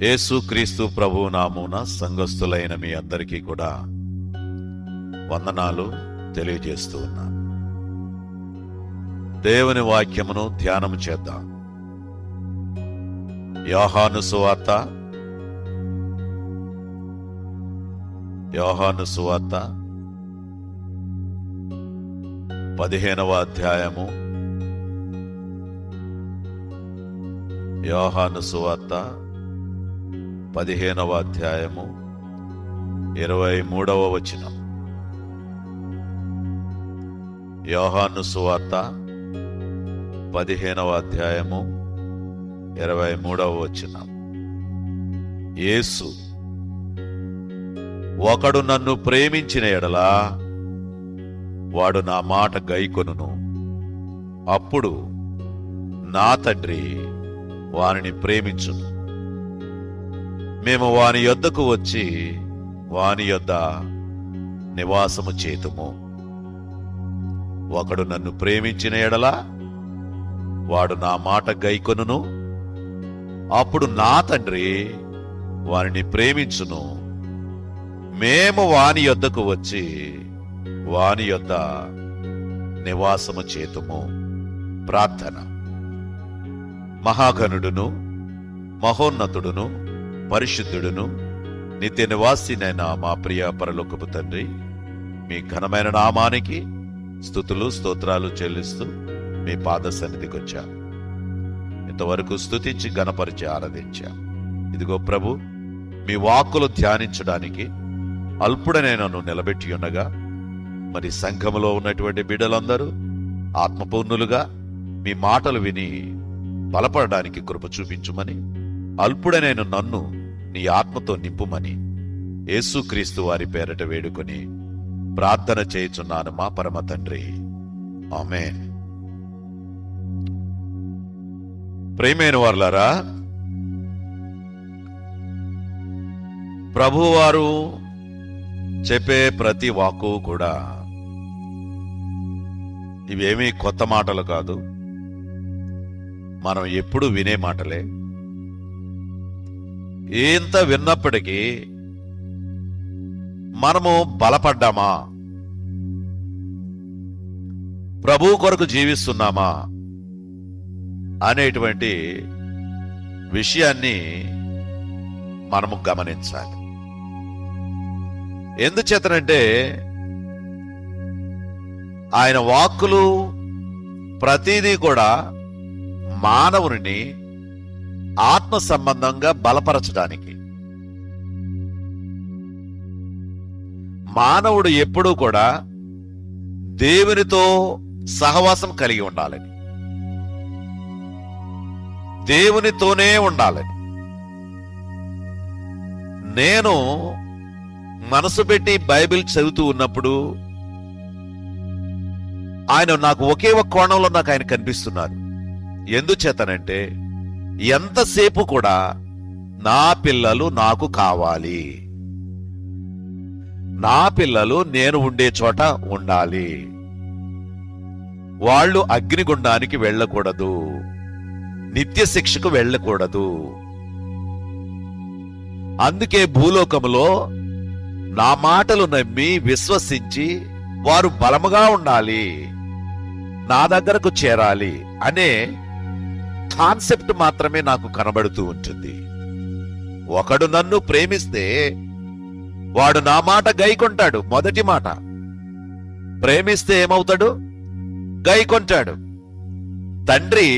యేసుక్రీస్తు ప్రభువు నామమున సంఘస్థులైన మీ అందరికీ కూడా వందనాలు తెలియజేస్తూ ఉన్నాను. దేవుని వాక్యమును ధ్యానం చేద్దాం. యోహాను సువార్త 15వ అధ్యాయము. యోహాను సువార్త 15వ అధ్యాయము 23వ వచనం. యోహాను సువార్త 15వ అధ్యాయము 23వ వచనం. యేసు, ఒకడు నన్ను ప్రేమించిన ఎడలా వాడు నా మాట గైకొనును, అప్పుడు నా తండ్రి వానిని ప్రేమించును. మేము వాని యొద్దకు వచ్చి వాని యొద్ద నివాసము చేతుము. ఒకడు నన్ను ప్రేమించిన ఎడలా వాడు నా మాట గైకొనును, అప్పుడు నా తండ్రి వానిని ప్రేమించును. మేము వాని యొద్దకు వచ్చి వాని యొద్ద నివాసము చేతుము. ప్రార్థన. మహాగణుడును మహోన్నతుడును పరిశుద్ధుడును నిత్య నివాసినైన మా ప్రియ పరలోకపు తండ్రి, మీ ఘనమైన నామానికి స్తుతులు స్తోత్రాలు చెల్లిస్తూ మీ పాద సన్నిధికి వచ్చాం. ఇంతవరకు స్తుతించి గణపరిచి ఆరాధించాం. ఇదిగో ప్రభు, మీ వాక్కులు ధ్యానించడానికి అల్పుడనే నన్ను నిలబెట్టి ఉండగా, మరి సంఘములో ఉన్నటువంటి బిడ్డలందరూ ఆత్మపూర్ణులుగా మీ మాటలు విని బలపడడానికి కృప చూపించుమని, అల్పుడనైన నన్ను నీ ఆత్మతో నింపుమని యేసుక్రీస్తు వారి పేరట వేడుకొని ప్రార్థన చేయుచున్నాను మా పరమ తండ్రి. ఆమేన్. ప్రియమైన వారులారా, ప్రభువారు చెప్పే ప్రతి వాక్కు కూడా ఇవేమీ కొత్త మాటలు కాదు, మనం ఎప్పుడు వినే మాటలే. ఎంత విన్నప్పటికీ మనము బలపడ్డామా? ప్రభువు కొరకు జీవిస్తున్నామా అనేటువంటి విషయాన్ని మనము గమనించాలి. ఎందుచేతనంటే ఆయన వాక్కులు ప్రతిదీ కూడా మానవుని ఆత్మ సంబంధంగా బలపరచడానికి. మానవుడు ఎప్పుడూ కూడా దేవునితో సహవాసం కలిగి ఉండాలని, దేవునితోనే ఉండాలని. నేను మనసు పెట్టి బైబిల్ చదువుతూ ఉన్నప్పుడు ఆయన నాకు ఒకే ఒక కోణంలో నాకు ఆయన కనిపిస్తున్నారు. ఎందుచేతనంటే ఎంతసేపు కూడా నా పిల్లలు నాకు కావాలి, నా పిల్లలు నేను ఉండే చోట ఉండాలి, వాళ్ళు అగ్నిగుండానికి వెళ్ళకూడదు, నిత్య శిక్షకు వెళ్ళకూడదు. అందుకే భూలోకములో నా మాటలు నమ్మి విశ్వసించి వారు బలముగా ఉండాలి, నా దగ్గరకు చేరాలి అనే కాన్సెప్ట్ మాత్రమే నాకు కనబడుతూ ఉంటుంది. ఒకడు నన్ను ప్రేమిస్తే వాడు నా మాట గైకొంటాడు. మొదటి మాట, ప్రేమిస్తే ఏమవుతాడు? గైకొంటాడు. తండ్రి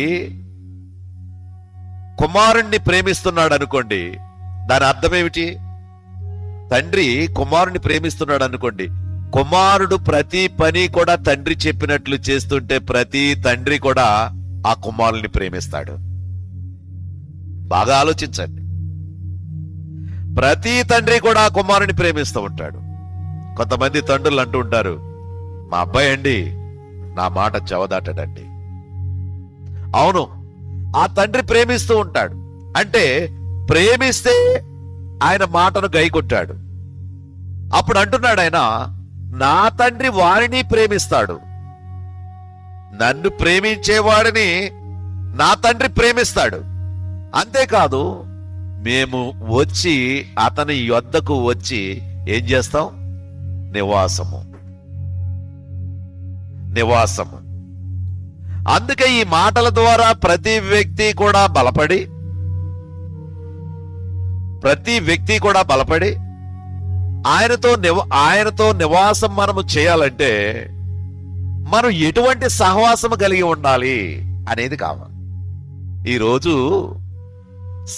కుమారుణ్ణి ప్రేమిస్తున్నాడు అనుకోండి, దాని అర్థం ఏమిటి? తండ్రి కుమారుణ్ణి ప్రేమిస్తున్నాడు అనుకోండి, కుమారుడు ప్రతి పని కూడా తండ్రి చెప్పినట్లు చేస్తుంటే ప్రతి తండ్రి కూడా ఆ కుమారుని ప్రేమిస్తాడు. బాగా ఆలోచించండి. ప్రతి తండ్రి కూడా ఆ కుమారుని ప్రేమిస్తూ ఉంటాడు. కొంతమంది తండ్రులు అంటూ ఉంటారు, మా అబ్బాయి అండి నా మాట చెవదాటడండి. అవును, ఆ తండ్రి ప్రేమిస్తూ ఉంటాడు. అంటే ప్రేమిస్తే ఆయన మాటను గైకొట్టాడు. అప్పుడు అంటున్నాడు ఆయన, నా తండ్రి వారిని ప్రేమిస్తాడు, నన్ను ప్రేమించేవాడిని నా తండ్రి ప్రేమిస్తాడు. అంతేకాదు, మేము వచ్చి అతని యొద్దకు వచ్చి ఏం చేస్తాం? నివాసము. అందుకే ఈ మాటల ద్వారా ప్రతి వ్యక్తి కూడా బలపడి ఆయనతో నివాసం మనము చేయాలంటే మనం ఎటువంటి సహవాసం కలిగి ఉండాలి అనేది కావాలి. ఈరోజు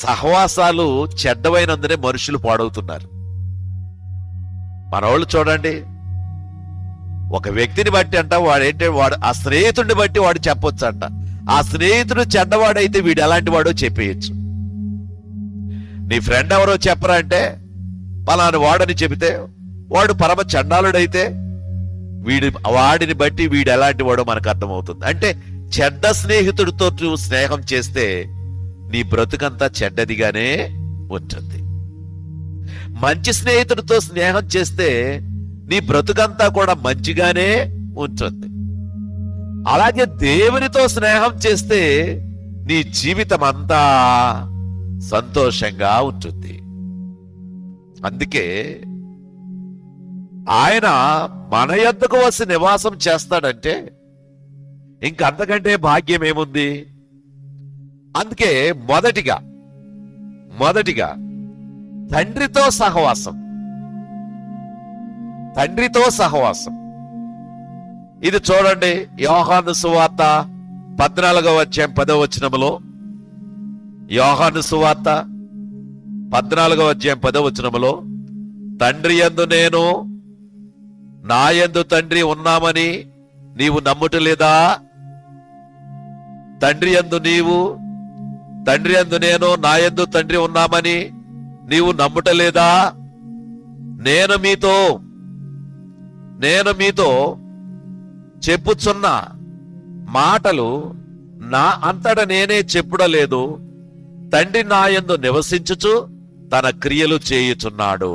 సహవాసాలు చెడ్డవైనందునే మనుషులు పాడవుతున్నారు. మనోళ్ళు చూడండి, ఒక వ్యక్తిని బట్టి వాడు ఆ స్నేహితుడిని బట్టి వాడు చెప్పొచ్చు అంట. ఆ స్నేహితుడు చెడ్డవాడైతే వీడు ఎలాంటి వాడో చెప్పేయచ్చు. నీ ఫ్రెండ్ ఎవరో చెప్పరా అంటే పలాని వాడని చెబితే వాడు పరమ చండాలుడైతే వాడిని బట్టి వీడు ఎలాంటి వాడో మనకు అర్థమవుతుంది. అంటే చెడ్డ స్నేహితుడితో నువ్వు స్నేహం చేస్తే నీ బ్రతుకంతా చెడ్డదిగానే ఉంటుంది. మంచి స్నేహితుడితో స్నేహం చేస్తే నీ బ్రతుకంతా కూడా మంచిగానే ఉంటుంది. అలాగే దేవునితో స్నేహం చేస్తే నీ జీవితం అంతా సంతోషంగా ఉంటుంది. అందుకే ఆయన మన యొద్దకు వచ్చి నివాసం చేస్తాడంటే ఇంక అంతకంటే భాగ్యం ఏముంది? అందుకే మొదటిగా తండ్రితో సహవాసం. ఇది చూడండి, యోహాను సువార్త 14వ అధ్యాయం 10వ వచనములో, యోహాను సువార్త 14వ అధ్యాయం 10వ వచనములో, తండ్రి యందు నేను నా యందు తండ్రి ఉన్నామని నీవు నమ్ముటలేదా? తండ్రి యందు నేను నా యందు తండ్రి ఉన్నామని నీవు నమ్ముటలేదా? నేను మీతో చెప్పుచున్న మాటలు నా అంతట నేనే చెప్పుడలేదు, తండ్రి నా యందు నివసించుచు తన క్రియలు చేయుచున్నాడు.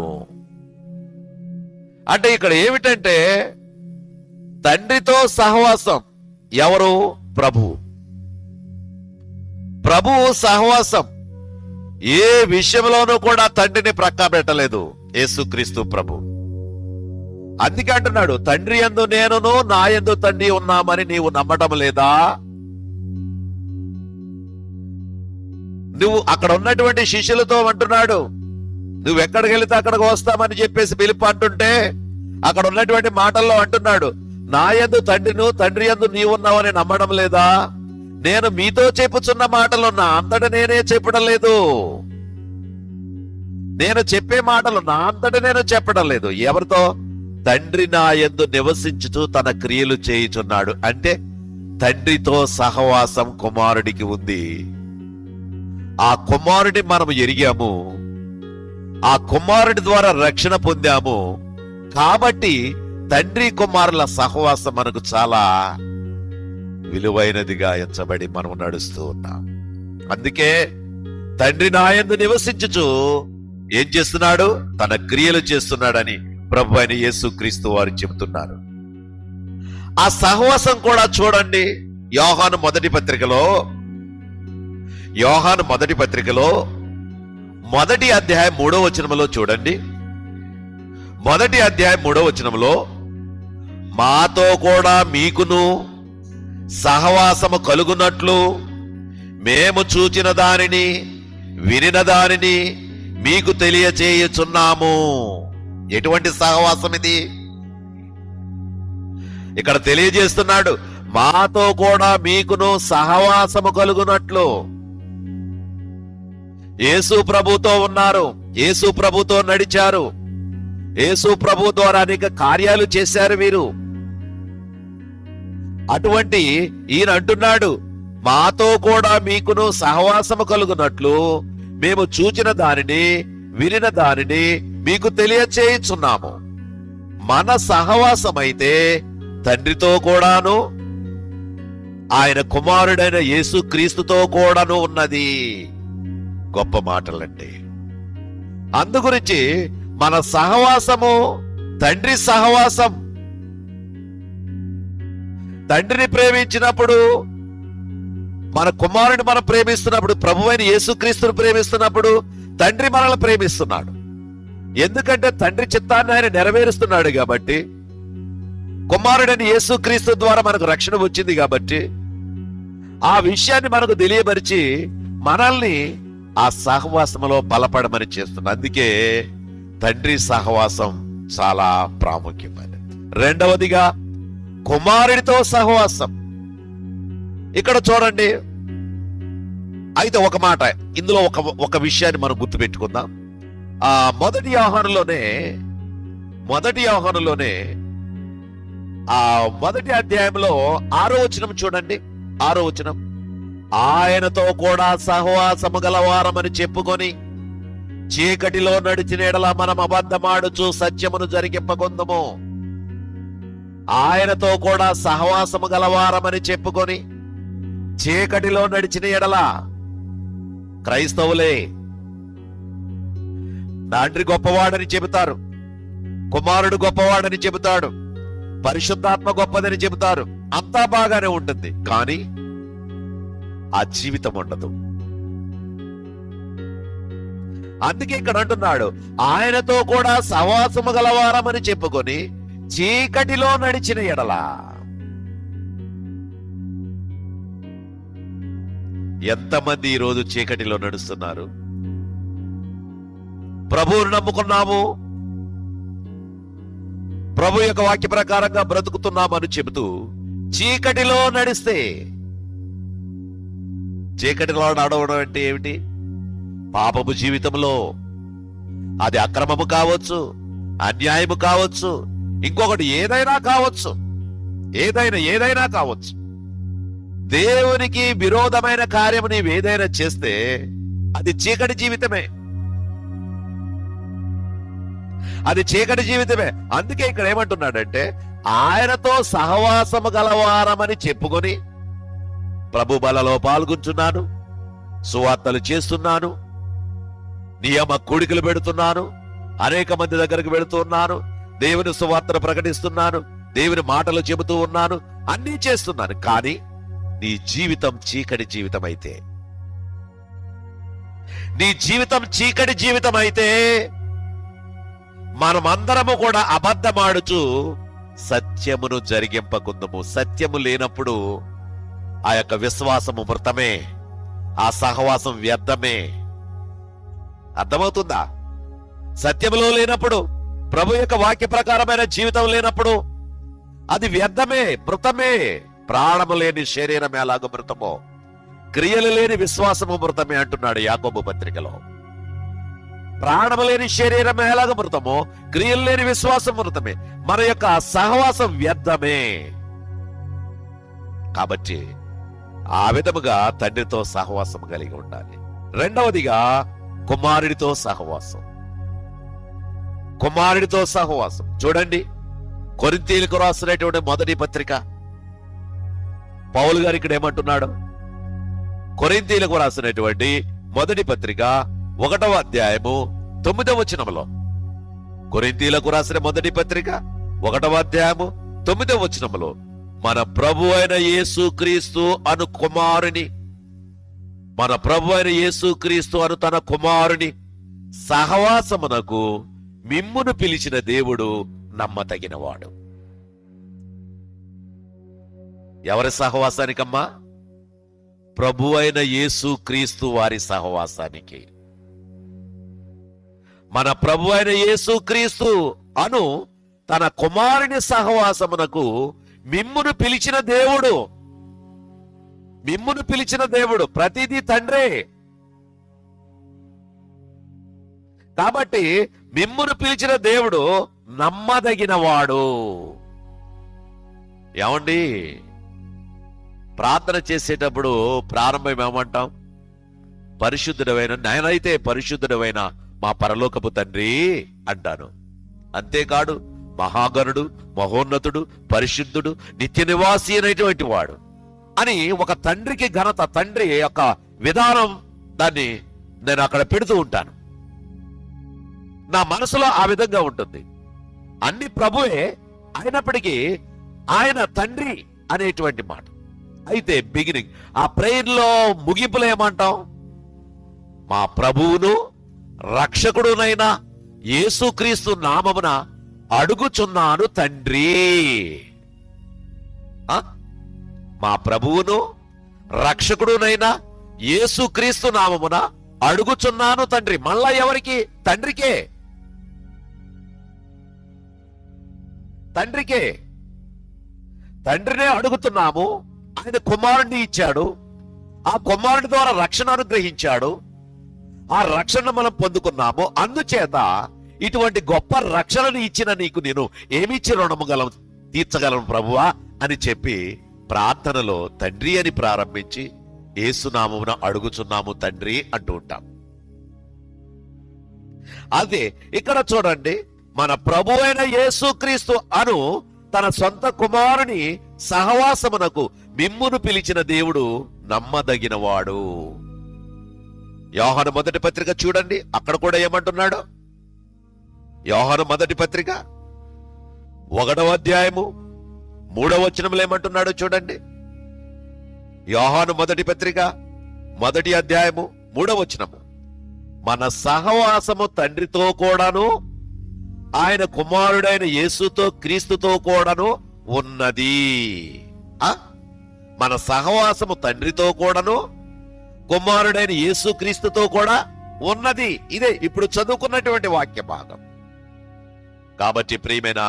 అంటే ఇక్కడ ఏమిటంటే తండ్రితో సహవాసం. ఎవరు? ప్రభువు సహవాసం. ఏ విషయంలోనూ కూడా తండ్రిని ప్రక్క పెట్టలేదు యేసుక్రీస్తు ప్రభు. అందుకే అంటున్నాడు, తండ్రి యందు నేనును నా యందు తండ్రి ఉన్నామని నీవు నమ్మటం లేదా? నువ్వు అక్కడ ఉన్నటువంటి శిష్యులతో అంటున్నాడు, నువ్వు ఎక్కడికి వెళితే అక్కడికి వస్తామని చెప్పేసి పిలుపు అంటుంటే అక్కడ ఉన్నటువంటి మాటల్లో అంటున్నాడు, నా యందు తండ్రిను తండ్రి యందు నీవున్నావని నమ్మడం లేదా? నేను మీతో చెప్పుచున్న మాటలు నా అంతట నేనే చెప్పడం లేదు. నేను చెప్పే మాటలు నా అంతట నేను చెప్పడం లేదు. ఎవరితో? తండ్రి నా యందు నివసించుతూ తన క్రియలు చేయుచున్నాడు. అంటే తండ్రితో సహవాసం కుమారుడికి ఉంది. ఆ కుమారుడి మనం ఎరిగాము, ఆ కుమారుడి ద్వారా రక్షణ పొందాము. కాబట్టి తండ్రి కుమారుల సహవాసం మనకు చాలా విలువైనదిగా ఎంచబడి మనం నడుస్తూ ఉన్నాం. అందుకే తండ్రి నా యందు నివసించుచు ఏం చేస్తున్నాడు? తన క్రియలు చేస్తున్నాడని ప్రభు అయిన యేసుక్రీస్తు వారు చెబుతున్నారు. ఆ సహవాసం కూడా చూడండి, యోహాను మొదటి పత్రికలో మొదటి అధ్యాయం 3వ వచనములో చూడండి. మొదటి అధ్యాయం 3వ వచనములో, మాతో కూడా మీకును సహవాసము కలుగునట్లు మేము చూచిన దానిని వినిన దానిని మీకు తెలియచేయుచున్నాము. ఎటువంటి సహవాసం ఇది? ఇక్కడ తెలియజేస్తున్నాడు, మాతో కూడా మీకును సహవాసము కలుగునట్లు. యేసు ప్రభుతో ఉన్నారు, యేసు ప్రభుతో నడిచారు, యేసు ప్రభు ద్వారా అనేక కార్యాలు చేశారు వీరు. అటువంటి ఈయన అంటున్నాడు, మాతో కూడా మీకును సహవాసము కలుగునట్లు మేము చూచిన దానిని వినిన దానిని మీకు తెలియచేయుచున్నాము. మన సహవాసం అయితే తండ్రితో కూడాను ఆయన కుమారుడైన యేసుక్రీస్తుతో కూడాను ఉన్నది. గొప్ప మాటలండి. అందుగురించి మన సహవాసము తండ్రి సహవాసం. తండ్రిని ప్రేమించినప్పుడు, మన కుమారుని మనం ప్రేమిస్తున్నప్పుడు, ప్రభువైన యేసుక్రీస్తును ప్రేమిస్తున్నప్పుడు తండ్రి మనల్ని ప్రేమిస్తున్నాడు. ఎందుకంటే తండ్రి చిత్తాన్ని ఆయన నెరవేరుస్తున్నాడు కాబట్టి, కుమారుడైన యేసుక్రీస్తు ద్వారా మనకు రక్షణ వచ్చింది కాబట్టి, ఆ విషయాన్ని మనకు తెలియపరిచి మనల్ని ఆ సహవాసంలో బలపడమని చేస్తుంది. అందుకే తండ్రి సహవాసం చాలా ప్రాముఖ్యమైనది. రెండవదిగా కుమారుడితో సహవాసం. ఇక్కడ చూడండి, అయితే ఒక మాట ఇందులో ఒక విషయాన్ని మనం గుర్తుపెట్టుకుందాం. మొదటి యోహానులోనే మొదటి అధ్యాయంలో 6వ వచనం చూడండి. 6వ వచనం, ఆయనతో కూడా సహవాసము గలవారమని చెప్పుకొని చీకటిలో నడిచిన ఎడల మనం అబద్ధమాడుచు సత్యమును జరిగింపకొందుము. ఆయనతో కూడా సహవాసము గలవారమని చెప్పుకొని చీకటిలో నడిచిన ఎడల, క్రైస్తవులే తండ్రి గొప్పవాడని చెబుతారు, కుమారుడు గొప్పవాడని చెబుతాడు, పరిశుద్ధాత్మ గొప్పదని చెబుతారు, అంతా బాగానే ఉంటుంది, కానీ ఆ జీవితం ఉండదు. అందుకే ఇక్కడ అంటున్నాడు, ఆయనతో కూడా సహవాసము గలవారమని చెప్పుకొని చీకటిలో నడిచిన ఎడల. ఎంతమంది ఈరోజు చీకటిలో నడుస్తున్నారు? ప్రభువును నమ్ముకున్నాము, ప్రభు యొక్క వాక్య ప్రకారంగా బ్రతుకుతున్నామని చెబుతూ చీకటిలో నడిస్తే, చీకటిలో నడవడం అంటే ఏమిటి? పాపపు జీవితంలో, అది అక్రమము కావచ్చు, అన్యాయము కావచ్చు, ఇంకొకటి ఏదైనా కావచ్చు, ఏదైనా కావచ్చు. దేవునికి విరోధమైన కార్యము నీవు ఏదైనా చేస్తే అది చీకటి జీవితమే, అది చీకటి జీవితమే. అందుకే ఇక్కడ ఏమంటున్నాడంటే, ఆయనతో సహవాసము గలవారమని చెప్పుకొని ప్రభు బలలో పాల్గొంటున్నాను, సువార్తలు చేస్తున్నాను, నియమ కూడికలు పెడుతున్నాను, అనేక మంది దగ్గరకు వెళుతున్నాను, దేవుని సువార్తను ప్రకటిస్తున్నాను, దేవుని మాటలు చెబుతూ ఉన్నాను, అన్నీ చేస్తున్నాను. కానీ నీ జీవితం చీకటి జీవితం అయితే, నీ జీవితం చీకటి జీవితం అయితే, మనమందరము కూడా అబద్ధమాడుచు సత్యమును జరిగింపకుందుము. సత్యము లేనప్పుడు ఆ యొక్క విశ్వాసము మృతమే, ఆ సహవాసం వ్యర్థమే. అర్థమవుతుందా? సత్యములో లేనప్పుడు, ప్రభు యొక్క వాక్య ప్రకారమైన జీవితం లేనప్పుడు అది వ్యర్థమే, మృతమే. ప్రాణము లేని శరీరం ఎలాగో మృతమో, క్రియలు లేని విశ్వాసము మృతమే అంటున్నాడు యాకోబు పత్రికలో. ప్రాణము లేని శరీరం ఎలాగ మృతమో, క్రియలు లేని విశ్వాసం మృతమే. మన యొక్క సహవాసం వ్యర్థమే. కాబట్టి ఆ విధముగా తండ్రితో సహవాసం కలిగి ఉండాలి. రెండవదిగా కుమారుడితో సహవాసం. కుమారుడితో సహవాసం చూడండి, కొరింథీయులకు రాసినటువంటి మొదటి పత్రిక, పౌలు గారు ఇక్కడ ఏమంటున్నాడు? కొరింథీయులకు రాసినటువంటి మొదటి పత్రిక 1వ అధ్యాయము 9వ వచనములో, కొరింథీయులకు రాసిన మొదటి పత్రిక 1వ అధ్యాయము 9వ వచనములో, మన ప్రభు అయిన యేసుక్రీస్తు అను కుమారుని, మన ప్రభు అయిన యేసుక్రీస్తు అను తన కుమారుని సహవాసమునకు మిమ్మును పిలిచిన దేవుడు నమ్మతగినవాడు. ఎవరి సహవాసానికమ్మా? ప్రభు అయిన యేసుక్రీస్తు వారి సహవాసానికి. మన ప్రభు అయిన యేసుక్రీస్తు అను తన కుమారుని సహవాసమునకు మిమ్మును పిలిచిన దేవుడు, మిమ్మును పిలిచిన దేవుడు. ప్రతిదీ తండ్రే. కాబట్టి మిమ్మును పిలిచిన దేవుడు నమ్మదగినవాడు. ఏమండి, ప్రార్థన చేసేటప్పుడు ప్రారంభం ఏమంటాం? పరిశుద్ధుడవైన, నేనైతే పరిశుద్ధుడవైన మా పరలోకపు తండ్రి అంటాను. అంతేకాదు, మహాగణుడు, మహోన్నతుడు, పరిశుద్ధుడు, నిత్య నివాసి అనేటువంటి వాడు అని ఒక తండ్రికి ఘనత, తండ్రి యొక్క విధానం, దాన్ని నేను అక్కడ పెడుతూ ఉంటాను. నా మనసులో ఆ విధంగా ఉంటుంది. అన్ని ప్రభువే అయినప్పటికీ ఆయన తండ్రి అనేటువంటి మాట. అయితే బిగినింగ్, ఆ ప్రేయర్ లో ముగింపులో ఏమంటాం? మా ప్రభువును రక్షకుడునైన యేసుక్రీస్తు నామమున అడుగుచున్నాను తండ్రి. మా ప్రభువును రక్షకుడునైనా యేసుక్రీస్తు నామమున అడుగుచున్నాను తండ్రి. మళ్ళా ఎవరికి? తండ్రికే. తండ్రికే. తండ్రినే అడుగుతున్నాము. ఆయన కుమారుణ్ణి ఇచ్చాడు. ఆ కుమారుడి ద్వారా రక్షణ అనుగ్రహించాడు. ఆ రక్షణ మనం పొందుకున్నాము. అందుచేత ఇటువంటి గొప్ప రక్షణను ఇచ్చిన నీకు నేను ఏమిచ్చి రుణము తీర్చగలను ప్రభువా అని చెప్పి ప్రార్థనలో తండ్రి అని ప్రారంభించి యేసునామమున అడుగుచున్నాము తండ్రి అంటూ ఉంటాం. అదే ఇక్కడ చూడండి, మన ప్రభు అయిన యేసుక్రీస్తు అను తన సొంత కుమారుని సహవాసమునకు మిమ్మును పిలిచిన దేవుడు నమ్మదగినవాడు. యోహాను మొదటి పత్రిక చూడండి, అక్కడ కూడా ఏమంటున్నాడు? యోహాను మొదటి పత్రిక 1వ అధ్యాయము 3వ వచనంలో ఏమంటున్నాడు చూడండి. యోహాను మొదటి పత్రిక 1వ అధ్యాయము 3వ వచనము, మన సహవాసము తండ్రితో కూడాను ఆయన కుమారుడైన యేసుతో క్రీస్తుతో కూడాను ఉన్నది. మన సహవాసము తండ్రితో కూడాను కుమారుడైన యేసు క్రీస్తుతో కూడా ఉన్నది. ఇదే ఇప్పుడు చదువుకున్నటువంటి వాక్య భాగం. కాబట్టి ప్రియమైన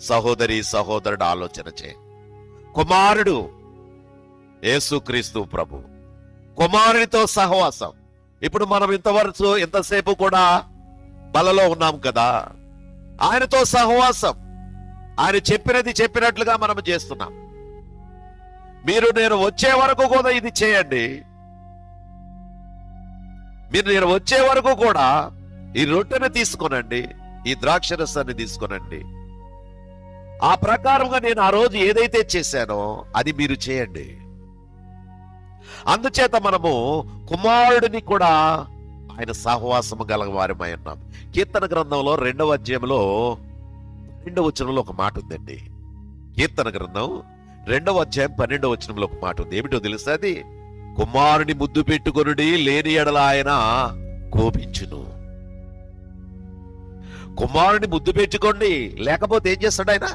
సహోదరి సహోదరుడు ఆలోచన చే, కుమారుడు యేసుక్రీస్తు ప్రభు, కుమారునితో సహవాసం. ఇప్పుడు మనం ఇంతసేపు కూడా బలలో ఉన్నాం కదా, ఆయనతో సహవాసం. ఆయన చెప్పినది చెప్పినట్లుగా మనం చేస్తున్నాం. మీరు నేను వచ్చే వరకు కూడా ఇది చేయండి. మీరు నేను వచ్చే వరకు కూడా ఈ రొట్టెను తీసుకొనండి, ఈ ద్రాక్ష రసాన్ని తీసుకొనండి. ఆ ప్రకారంగా నేను ఆ రోజు ఏదైతే చేశానో అది మీరు చేయండి. అందుచేత మనము కుమారుడిని కూడా ఆయన సహవాసము గలవారమై ఉన్నాం. కీర్తన గ్రంథంలో 2వ అధ్యాయంలో 12వ వచనంలో ఒక మాట ఉందండి. కీర్తన గ్రంథం 2వ అధ్యాయం 12వ వచనంలో ఒక మాట ఉంది. ఏమిటో తెలుసా? అది కుమారుని ముద్దు పెట్టుకొనుడి, లేని ఎడల ఆయన కోపించును. కుమారుని ముద్దు పెట్టుకోండి, లేకపోతే ఏం చేస్తాడు? ఆయన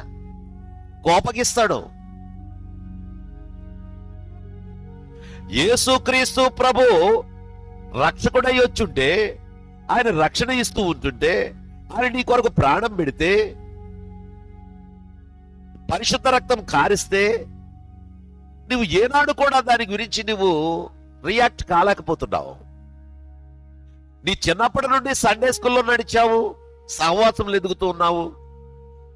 కోపగిస్తాడు. యేసుక్రీస్తు ప్రభు రక్షకుడై వచ్చుంటే, ఆయన రక్షణ ఇస్తూ ఉంటుంటే, ఆయన నీ కొరకు ప్రాణం పెడితే, పరిశుద్ధ రక్తం కారిస్తే, నువ్వు ఏనాడు కూడా దాని గురించి నువ్వు రియాక్ట్ కాలేకపోతున్నావు. నీ చిన్నప్పటి నుండి సండే స్కూల్లో నడిచావు, సహవాసంలో ఎదుగుతూ ఉన్నావు.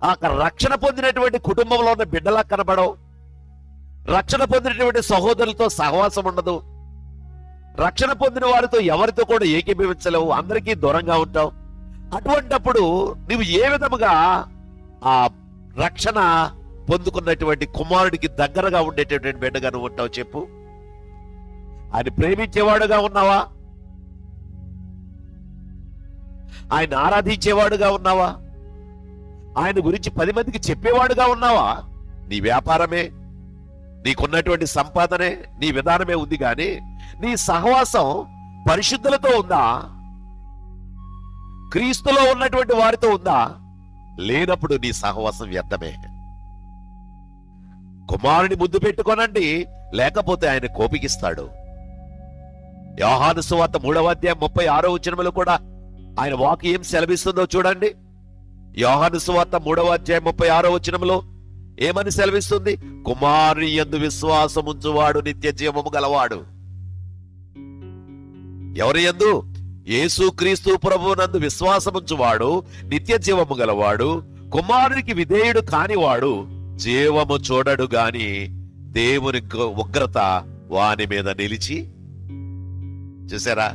ఆ రక్షణ పొందినటువంటి కుటుంబంలో ఉన్న బిడ్డలా కనబడవు. రక్షణ పొందినటువంటి సహోదరులతో సహవాసం ఉండదు. రక్షణ పొందిన వారితో ఎవరితో కూడా ఏకీభవించలేవు, అందరికీ దూరంగా ఉంటావు. అటువంటప్పుడు నువ్వు ఏ విధముగా ఆ రక్షణ పొందుకున్నటువంటి కుమారుడికి దగ్గరగా ఉండేటటువంటి బిడ్డగా నువ్వు ఉంటావు చెప్పు? ఆయన ప్రేమించేవాడుగా ఉన్నావా? ఆయన ఆరాధించేవాడుగా ఉన్నావా? ఆయన గురించి 10 మందికి చెప్పేవాడుగా ఉన్నావా? నీ వ్యాపారమే, నీకున్నటువంటి సంపాదనే, నీ విధానమే ఉంది కానీ నీ సహవాసం పరిశుద్ధులతో ఉందా? క్రీస్తులో ఉన్నటువంటి వారితో ఉందా? లేనప్పుడు నీ సహవాసం వ్యర్థమే. కుమారుని ముద్దు పెట్టుకోనండి, లేకపోతే ఆయన కోపికిస్తాడు. యోహాను సువార్త 3వ అధ్యాయం 36వ వచనంలో కూడా ఆయన వాక్యం ఏం సెలవిస్తుందో చూడండి. యోహాను సువార్త 3వ అధ్యాయం 36వ వచనంలో ఏమని సెలవిస్తుంది? కుమారుని యందు విశ్వాసం ఉంచువాడు నిత్య జీవము గలవాడు. ఎవరి యందు? యేసుక్రీస్తు ప్రభువునందు విశ్వాసముంచువాడు నిత్య జీవము గలవాడు. కుమారునికి విధేయుడు కానివాడు జీవము చూడడు గాని దేవుని ఉగ్రత వాని మీద నిలిచి. చూసారా?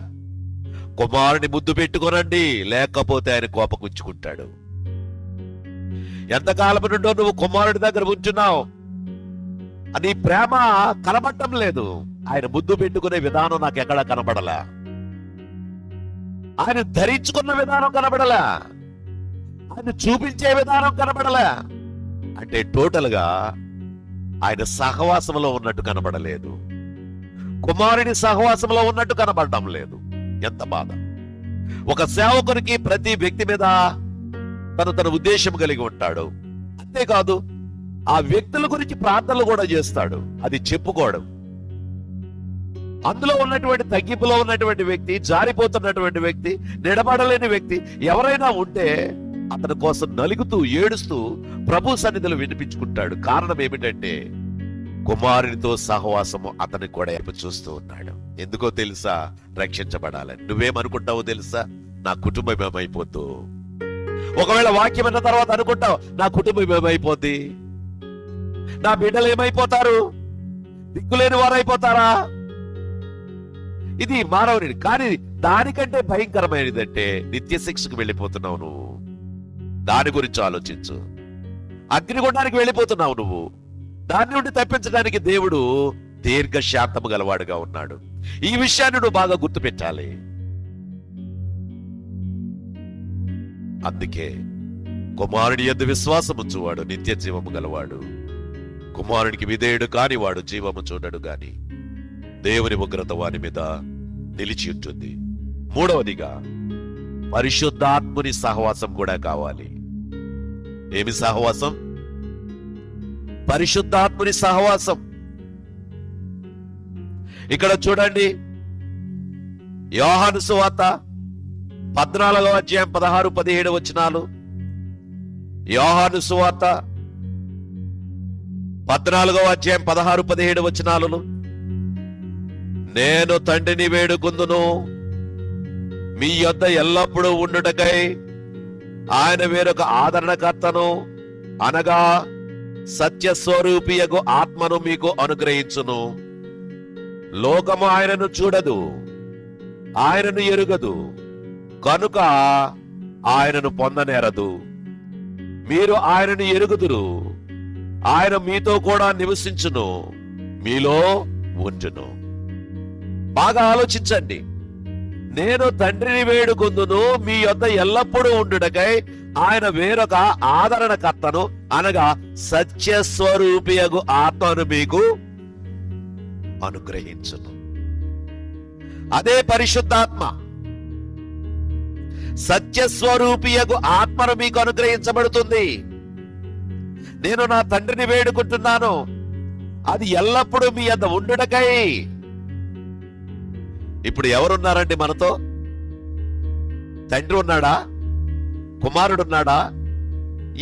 కుమారుని ముద్దు పెట్టుకోనండి, లేకపోతే ఆయన కోపకుంచుకుంటాడు. ఎంతకాలం నుండో నువ్వు కుమారుడి దగ్గర ఉంటున్నావు, నీ ప్రేమ కనబడటం లేదు. ఆయన ముద్దు పెట్టుకునే విధానం నాకు ఎక్కడా కనబడలా. ఆయన ధరించుకున్న విధానం కనబడలా. ఆయన చూపించే విధానం కనబడలా. అంటే టోటల్ గా ఆయన సహవాసంలో ఉన్నట్టు కనబడలేదు, కుమారుని సహవాసంలో ఉన్నట్టు కనబడటం లేదు. ఎంత బాధ! ఒక సేవకునికి ప్రతి వ్యక్తి మీద తన ఉద్దేశం కలిగి ఉంటాడు. అంతేకాదు ఆ వ్యక్తుల గురించి ప్రార్థనలు కూడా చేస్తాడు. అది చెప్పుకోవడం. అందులో ఉన్నటువంటి తగ్గింపులో ఉన్నటువంటి వ్యక్తి, జారిపోతున్నటువంటి వ్యక్తి, నిలబడలేని వ్యక్తి ఎవరైనా ఉంటే అతని కోసం నలుగుతూ ఏడుస్తూ ప్రభు సన్నిధిలో వినిపించుకుంటాడు. కారణం ఏమిటంటే కుమారునితో సహవాసము అతని కూడా ఎప్పుడు చూస్తూ ఉన్నాడు. ఎందుకో తెలుసా? రక్షించబడాలని. నువ్వేమనుకుంటావో తెలుసా? నా కుటుంబం ఏమైపోద్దు. ఒకవేళ వాక్యం అన్న తర్వాత అనుకుంటావు, నా కుటుంబం ఏమైపోద్ది, నా బిడ్డలు ఏమైపోతారు, దిక్కులేని వారైపోతారా. ఇది మానవుని. కానీ దానికంటే భయంకరమైనదంటే నిత్య శిక్షకు వెళ్ళిపోతున్నావు నువ్వు. దాని గురించి ఆలోచించు. అగ్నిగుండానికి వెళ్ళిపోతున్నావు నువ్వు. దాని నుండి తప్పించడానికి దేవుడు దీర్ఘ శాంతము గలవాడుగా ఉన్నాడు. ఈ విషయాన్ని నువ్వు బాగా గుర్తుపెట్టాలి. అందుకే కుమారుని యందు విశ్వాసం ఉంచువాడు నిత్య జీవము గలవాడు. కుమారునికి విధేయుడు కాని వాడు జీవము చూడడు గాని దేవుని ఉగ్రత వాని మీద నిలిచి ఉంటుంది. మూడవదిగా పరిశుద్ధాత్ముని సహవాసం కూడా కావాలి. ఏమి సహవాసం? పరిశుద్ధాత్ముని సహవాసం. ఇక్కడ చూడండి, యోహాను సువార్త 14వ అధ్యాయం 16-17 వచనాలు. యోహాను సువార్త 14వ అధ్యాయం 16-17 వచనాలను. నేను తండ్రిని వేడుకుందును, మీ యొద్ద ఎల్లప్పుడూ ఉండుటకై ఆయన వేరొక ఆదరణకర్తను అనగా సత్యస్వరూపియగు ఆత్మను మీకు అనుగ్రహించును. లోకము ఆయనను చూడదు, ఆయనను ఎరుగదు, కనుక ఆయనను పొందనేరదు. మీరు ఆయనను ఎరుగుదురు, ఆయన మీతో కూడా నివసించును, మీలో ఉండును. బాగా ఆలోచించండి. నేను తండ్రిని వేడుకొందును, మీ యొద్ద ఎల్లప్పుడూ ఉండుటకై ఆయన వేరొక ఆదరణకర్తను అనగా సత్యస్వరూపియగు ఆత్మను మీకు అనుగ్రహించును. అదే పరిశుద్ధాత్మ. సత్యస్వరూపియగు ఆత్మను మీకు అనుగ్రహించబడుతుంది. నేను నా తండ్రిని వేడుకుంటున్నాను, అది ఎల్లప్పుడూ మీ యొద్ద ఉండుటకై. ఇప్పుడు ఎవరున్నారండి మనతో? తండ్రి ఉన్నాడా? కుమారుడున్నాడా?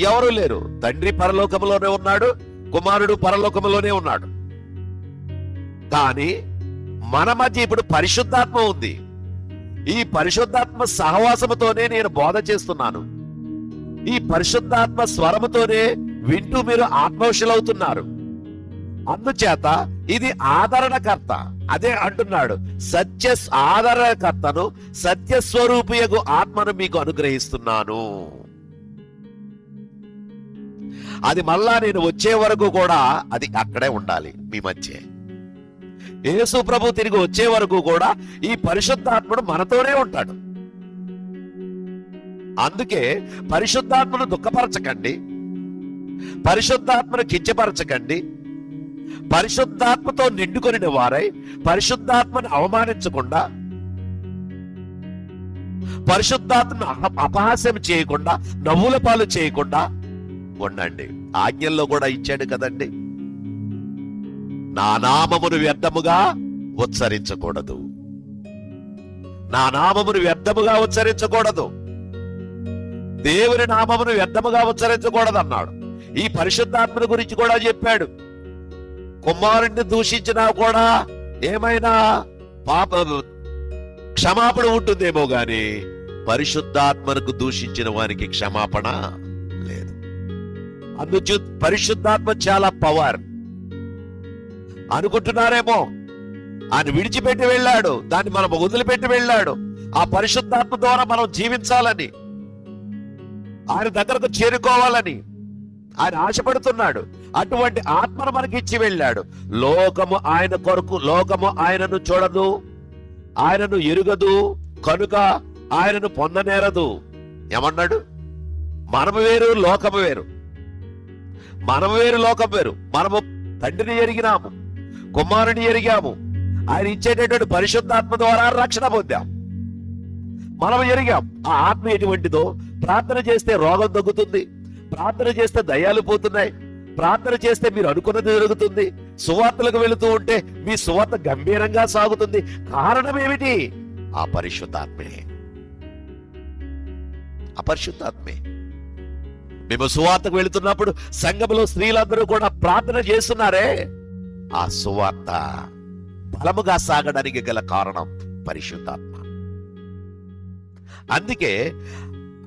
ఎవరు లేరు. తండ్రి పరలోకములోనే ఉన్నాడు, కుమారుడు పరలోకములోనే ఉన్నాడు. కానీ మన మధ్య ఇప్పుడు పరిశుద్ధాత్మ ఉంది. ఈ పరిశుద్ధాత్మ సహవాసముతోనే నేను బోధ చేస్తున్నాను. ఈ పరిశుద్ధాత్మ స్వరముతోనే వింటూ మీరు ఆత్మవశులవుతున్నారు. అందుచేత ఇది ఆదరణకర్త. అదే అంటున్నాడు, ఆదరణకర్తను సత్యస్వరూపియగు ఆత్మను మీకు అనుగ్రహిస్తున్నాను. అది మళ్ళా నేను వచ్చే వరకు కూడా అది అక్కడే ఉండాలి మీ మధ్య. యేసు ప్రభు తిరిగి వచ్చే వరకు కూడా ఈ పరిశుద్ధాత్ముడు మనతోనే ఉంటాడు. అందుకే పరిశుద్ధాత్మను దుఃఖపరచకండి, పరిశుద్ధాత్మను కించపరచకండి. పరిశుద్ధాత్మతో నిండుకొనిన వారై పరిశుద్ధాత్మను అవమానించకుండా, పరిశుద్ధాత్మను అపహాస్యం చేయకుండా, నవ్వుల పాలు చేయకుండా ఉండండి. ఆజ్ఞల్లో కూడా ఇచ్చాడు కదండి, నా నామమును వ్యర్థముగా ఉచ్చరించకూడదు. నా నామమును వ్యర్థముగా ఉచ్చరించకూడదు. దేవుని నామమును వ్యర్థముగా ఉచ్చరించకూడదు అన్నాడు. ఈ పరిశుద్ధాత్మను గురించి కూడా చెప్పాడు. కుమారుణ్ణి దూషించినా కూడా ఏమైనా పాప క్షమాపణ ఉంటుందేమో గాని పరిశుద్ధాత్మను దూషించిన వారికి క్షమాపణ లేదు. అందుచు పరిశుద్ధాత్మ చాలా పవర్ అనుకుంటున్నారేమో. ఆయన విడిచిపెట్టి వెళ్ళాడు, దాన్ని మనం వదిలిపెట్టి వెళ్ళాడు. ఆ పరిశుద్ధాత్మ ద్వారా మనం జీవించాలని, ఆయన దగ్గరకు చేరుకోవాలని ఆయన ఆశపడుతున్నాడు. అటువంటి ఆత్మను మనకి ఇచ్చి వెళ్ళాడు. లోకము ఆయన కొరకు, లోకము ఆయనను చూడదు, ఆయనను ఎరుగదు, కనుక ఆయనను పొందనేరదు. ఏమన్నాడు? మనము వేరు, లోకము వేరు. మనము వేరు, లోకం వేరు. మనము తండ్రిని ఎరిగినాము, కుమారుని ఎరిగాము. ఆయన ఇచ్చేటటువంటి పరిశుద్ధాత్మ ద్వారా రక్షణ పొందాం. మనం ఎరిగాం ఆ ఆత్మ ఎటువంటిదో. ప్రార్థన చేస్తే రోగం తగ్గుతుంది, ప్రార్థన చేస్తే దయ్యాలు పోతున్నాయి, ప్రార్థన చేస్తే మీరు అనుకున్నది జరుగుతుంది, సువార్తలకు వెళుతూ ఉంటే మీ సువార్త గంభీరంగా సాగుతుంది. కారణం ఏమిటి? ఆ పరిశుద్ధాత్మే. అపరిశుద్ధాత్మే. మేము సువార్తకు వెళుతున్నప్పుడు సంఘంలో స్త్రీలందరూ కూడా ప్రార్థన చేస్తున్నారే, ఆ సువార్త బలముగా సాగడానికి గల కారణం పరిశుద్ధాత్మ. అందుకే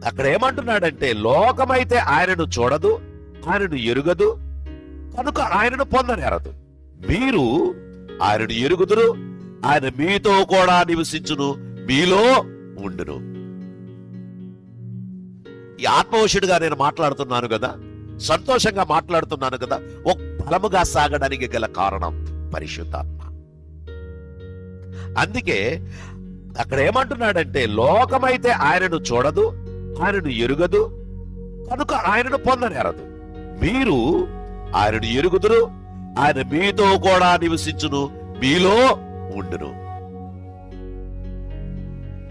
అక్కడ ఏమంటున్నాడంటే, లోకమైతే ఆయనను చూడదు, ఆయనను ఎరుగదు, కనుక ఆయనను పొందనేరదు. మీరు ఆయనను ఎరుగుదురు, ఆయన మీతో కూడా నివసించును, మీలో ఉండును. ఈ ఆత్మవశుడిగా నేను మాట్లాడుతున్నాను కదా, సంతోషంగా మాట్లాడుతున్నాను కదా, ఒక బలముగా సాగడానికి గల కారణం పరిశుద్ధాత్మ. అందుకే అక్కడ ఏమంటున్నాడంటే, లోకమైతే ఆయనను చూడదు, ఆయనను ఎరుగదు, కనుక ఆయనను పొందనేరదు. మీరు ఆయనను ఎరుగుదురు, ఆయన మీతో కూడా నివసించును, మీలో ఉండును.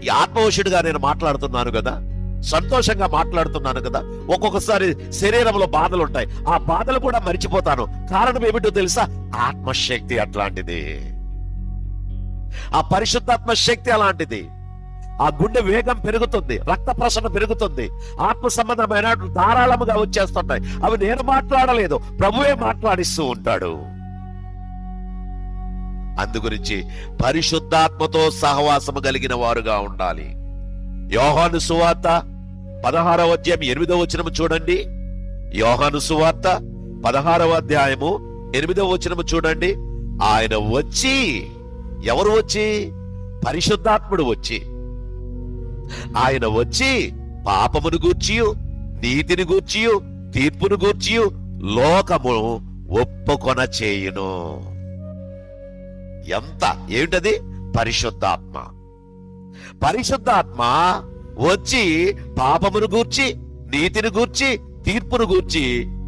ఈ ఆత్మవశుడిగా నేను మాట్లాడుతున్నాను కదా, సంతోషంగా మాట్లాడుతున్నాను కదా, ఒక్కొక్కసారి శరీరంలో బాధలు ఉంటాయి, ఆ బాధలు కూడా మర్చిపోతాను. కారణం ఏమిటో తెలుసా? ఆత్మశక్తి అట్లాంటిది, ఆ పరిశుద్ధాత్మ శక్తి అలాంటిది. ఆ గుండె వేగం పెరుగుతుంది, రక్త ప్రసరణ పెరుగుతుంది, ఆత్మ సంబంధమైన ధారాళముగా వచ్చేస్తుంటాయి. అవి నేను మాట్లాడలేదు, ప్రభువే మాట్లాడిస్తూ ఉంటాడు. అందుగురించి పరిశుద్ధాత్మతో సహవాసము కలిగిన వారుగా ఉండాలి. యోహాను సువార్త 16వ అధ్యాయం 8వ వచనము చూడండి. యోహాను సువార్త 16వ అధ్యాయము 8వ వచనము చూడండి. ఆయన వచ్చి, ఎవరు వచ్చి? పరిశుద్ధాత్ముడు వచ్చి, ఆయన వచ్చి పాపమును గూర్చియు, నీతిని గూర్చియు, తీర్పును గూర్చియు లోకము ఒప్పుకొన చేయును. ఎంత ఏమిటది? పరిశుద్ధాత్మ. పరిశుద్ధాత్మ వచ్చి పాపమును గూర్చి, నీతిని గూర్చి, తీర్పును గూర్చి